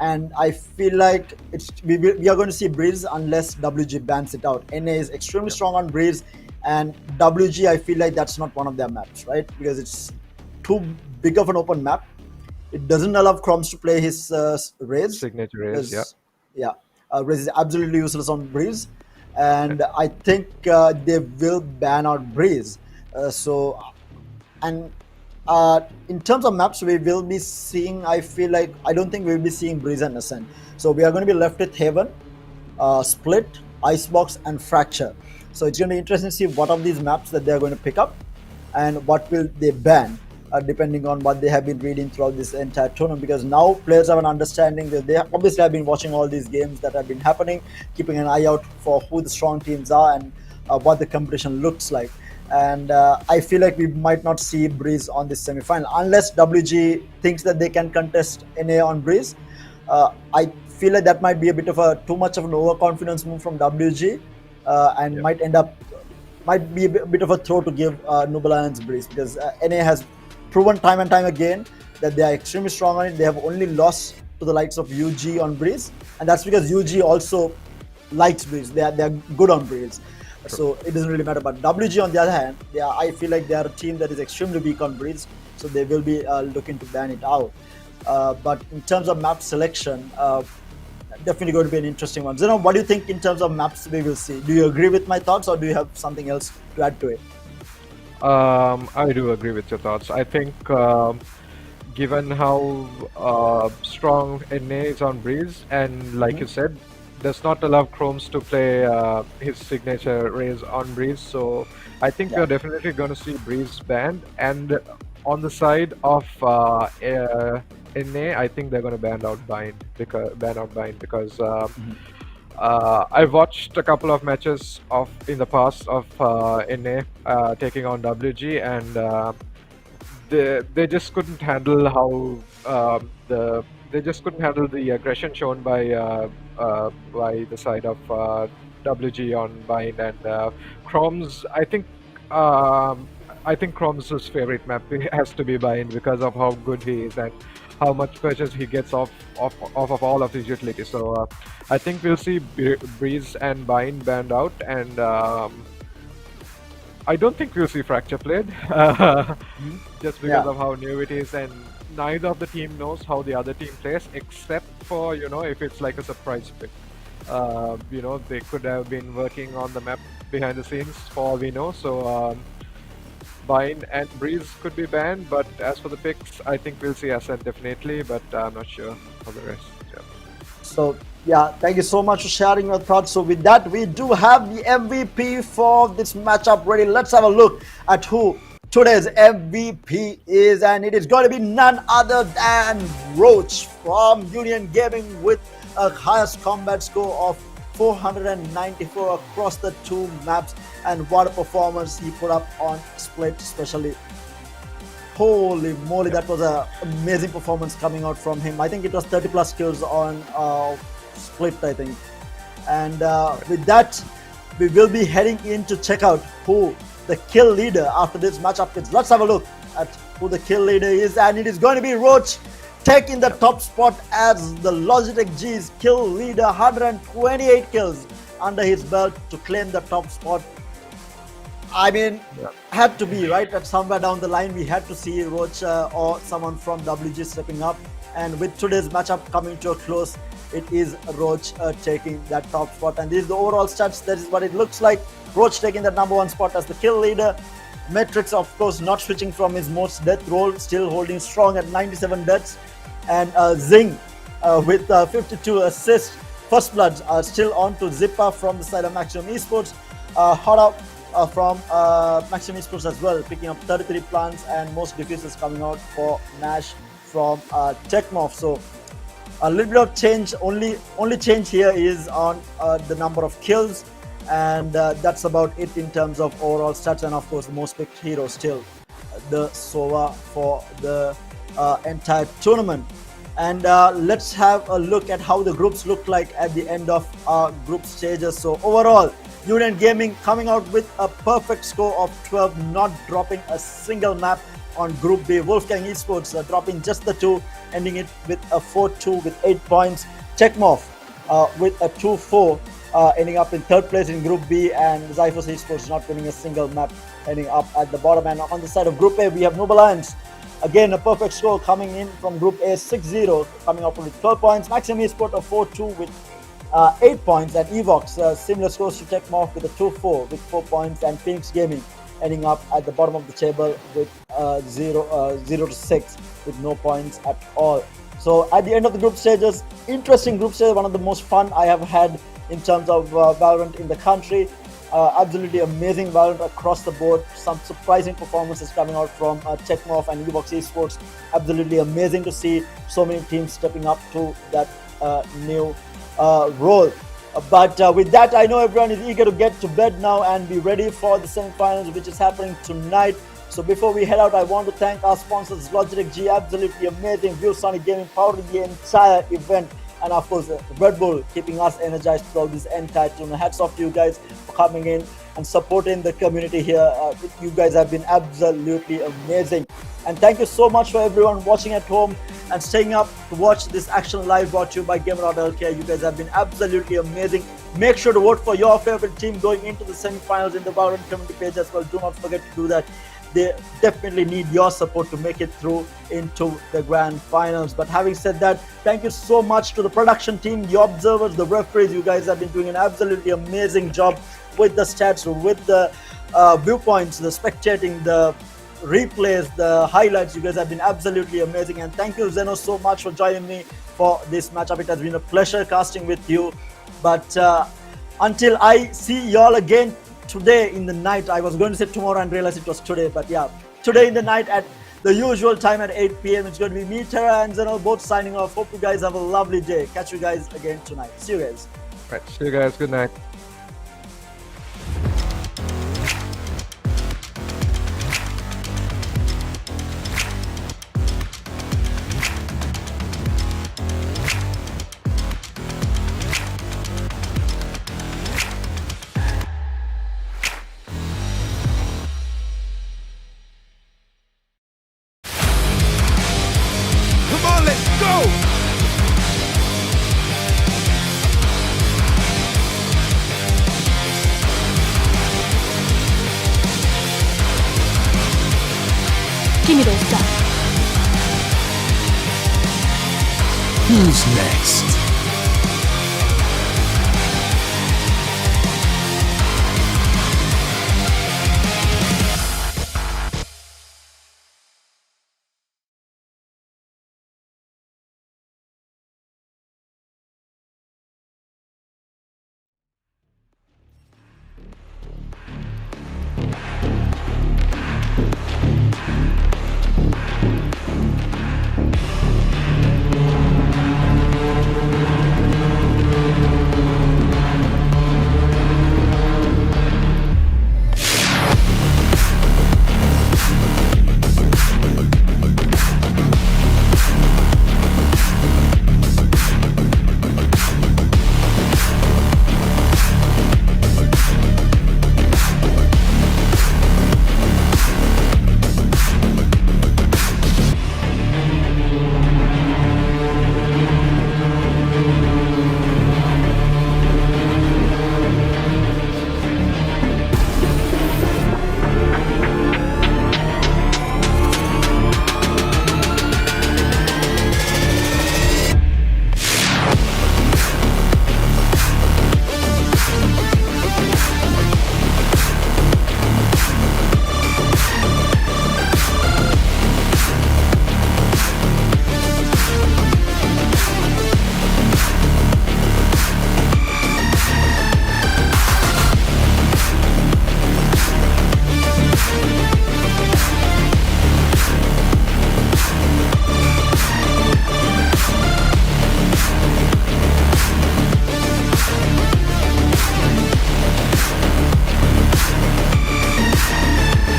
and I feel like we are going to see Breeze unless WG bans it out. NA is extremely strong on Breeze, and WG, I feel like that's not one of their maps, right? Because it's too big of an open map. It doesn't allow Crumbs to play his Raze. Signature Raze, Raze is absolutely useless on Breeze, and I think they will ban out Breeze. In terms of maps, we will be seeing, I feel like, I don't think we'll be seeing Breeze and Ascent. So we are going to be left with Haven, Split, Icebox, and Fracture. So it's going to be interesting to see what of these maps that they're going to pick up and what will they ban, depending on what they have been reading throughout this entire tournament. Because now players have an understanding that they obviously have been watching all these games that have been happening, keeping an eye out for who the strong teams are and what the competition looks like. And I feel like we might not see Breeze on this semi-final unless WG thinks that they can contest NA on Breeze. I feel like that might be a bit of too much of an overconfidence move from WG, and might be a bit of a throw to give Noob Alliance Breeze, because NA has proven time and time again that they are extremely strong on it. They have only lost to the likes of UG on Breeze, and that's because UG also likes Breeze. They are good on Breeze. So it doesn't really matter. But WG, on the other hand, I feel like they are a team that is extremely weak on Breeze, so they will be looking to ban it out. But in terms of map selection, definitely going to be an interesting one. Zeno, what do you think in terms of maps we will see? Do you agree with my thoughts, or do you have something else to add to it? I do agree with your thoughts. I think given how strong NA is on Breeze, and like you said, does not allow Chromes to play his signature raise on Breeze, so I think we're definitely going to see Breeze banned. And on the side of NA, I think they're going to ban out Bind because I've watched a couple of matches of in the past of NA taking on WG, and they just couldn't handle how they just couldn't handle the aggression shown by the side of WG on Bind, and Chrome's. I think Chrome's favorite map has to be Bind because of how good he is and how much purchase he gets off of all of his utilities. So I think we'll see Breeze and Bind banned out, and I don't think we'll see Fracture played just because of how new it is, and neither of the team knows how the other team plays, except for, if it's like a surprise pick. They could have been working on the map behind the scenes for all we know. So Bind and Breeze could be banned, but as for the picks, I think we'll see Ascent definitely, but I'm not sure for the rest. Yeah. So yeah, thank you so much for sharing your thoughts. So with that, we do have the MVP for this matchup ready. Let's have a look at who today's MVP is, and it is going to be none other than Roach from Union Gaming with a highest combat score of 494 across the two maps, and what a performance he put up on Split especially. Holy moly, that was an amazing performance coming out from him. I think it was 30 plus kills on Split, I think. And with that, we will be heading in to check out who the kill leader after this matchup is. Let's have a look at who the kill leader is, and it is going to be Roach taking the top spot as the Logitech G's kill leader. 128 kills under his belt to claim the top spot. I mean, had to be, right? That somewhere down the line we had to see Roach or someone from WG stepping up, and with today's matchup coming to a close, it is Roach taking that top spot. And this is the overall stats. That is what it looks like. Roach taking the number one spot as the kill leader. Matrix, of course, not switching from his most death role, still holding strong at 97 deaths. And Zing with 52 assists. First Bloods are still on to Zippa from the side of Maximum Esports. Hot up from Maximum Esports as well, picking up 33 plants, and most diffuses coming out for Nash from Techmoff. So a little bit of change. Only change here is on the number of kills, and that's about it in terms of overall stats. And of course, the most picked hero still the Sova for the entire tournament. And let's have a look at how the groups look like at the end of our group stages. So overall, Union Gaming coming out with a perfect score of 12, not dropping a single map on Group B. Wolfgang Esports dropping just the 2, ending it with a 4-2 with 8 points. Techmoff with a 2-4, ending up in 3rd place in Group B, and Zyphos Esports not winning a single map, ending up at the bottom. And on the side of Group A, we have Noble Alliance. Again, a perfect score coming in from Group A, 6-0, coming up with 12 points. Maximum Esports a 4-2 with 8 points, and Evox similar scores to Techmoff with a 2-4 with 4 points, and Phoenix Gaming ending up at the bottom of the table with 0-6 with no points at all. So at the end of the group stages, interesting group stage, one of the most fun I have had in terms of Valorant in the country. Absolutely amazing Valorant across the board. Some surprising performances coming out from Techmoff and Evox Esports. Absolutely amazing to see so many teams stepping up to that new role. But with that, I know everyone is eager to get to bed now and be ready for the semi-finals, which is happening tonight. So before we head out, I want to thank our sponsors, Logitech G, absolutely amazing, Viewsonic Gaming, powering the entire event, and of course Red Bull keeping us energized throughout this entire tournament. Hats off to you guys for coming in and supporting the community here. You guys have been absolutely amazing. And thank you so much for everyone watching at home and staying up to watch this action live brought to you by Gamer.LK. You guys have been absolutely amazing. Make sure to vote for your favorite team going into the semi-finals in the Valorant community page as well. Do not forget to do that. they definitely need your support to make it through into the grand finals. But having said that, thank you so much to the production team, the observers, the referees. You guys have been doing an absolutely amazing job with the stats, with the viewpoints, the spectating, the replays, the highlights. You guys have been absolutely amazing, and thank you, Zeno, so much for joining me for this matchup. It has been a pleasure casting with you. But until I see y'all again today in the night, I was going to say tomorrow and realized it was today, but yeah, today in the night at the usual time at 8 p.m. It's going to be me, Tara, and Zeno both signing off. Hope you guys have a lovely day. Catch you guys again tonight. See you guys. Right. See you guys. Good night. Come on, let's go! Give me those guns. Who's next?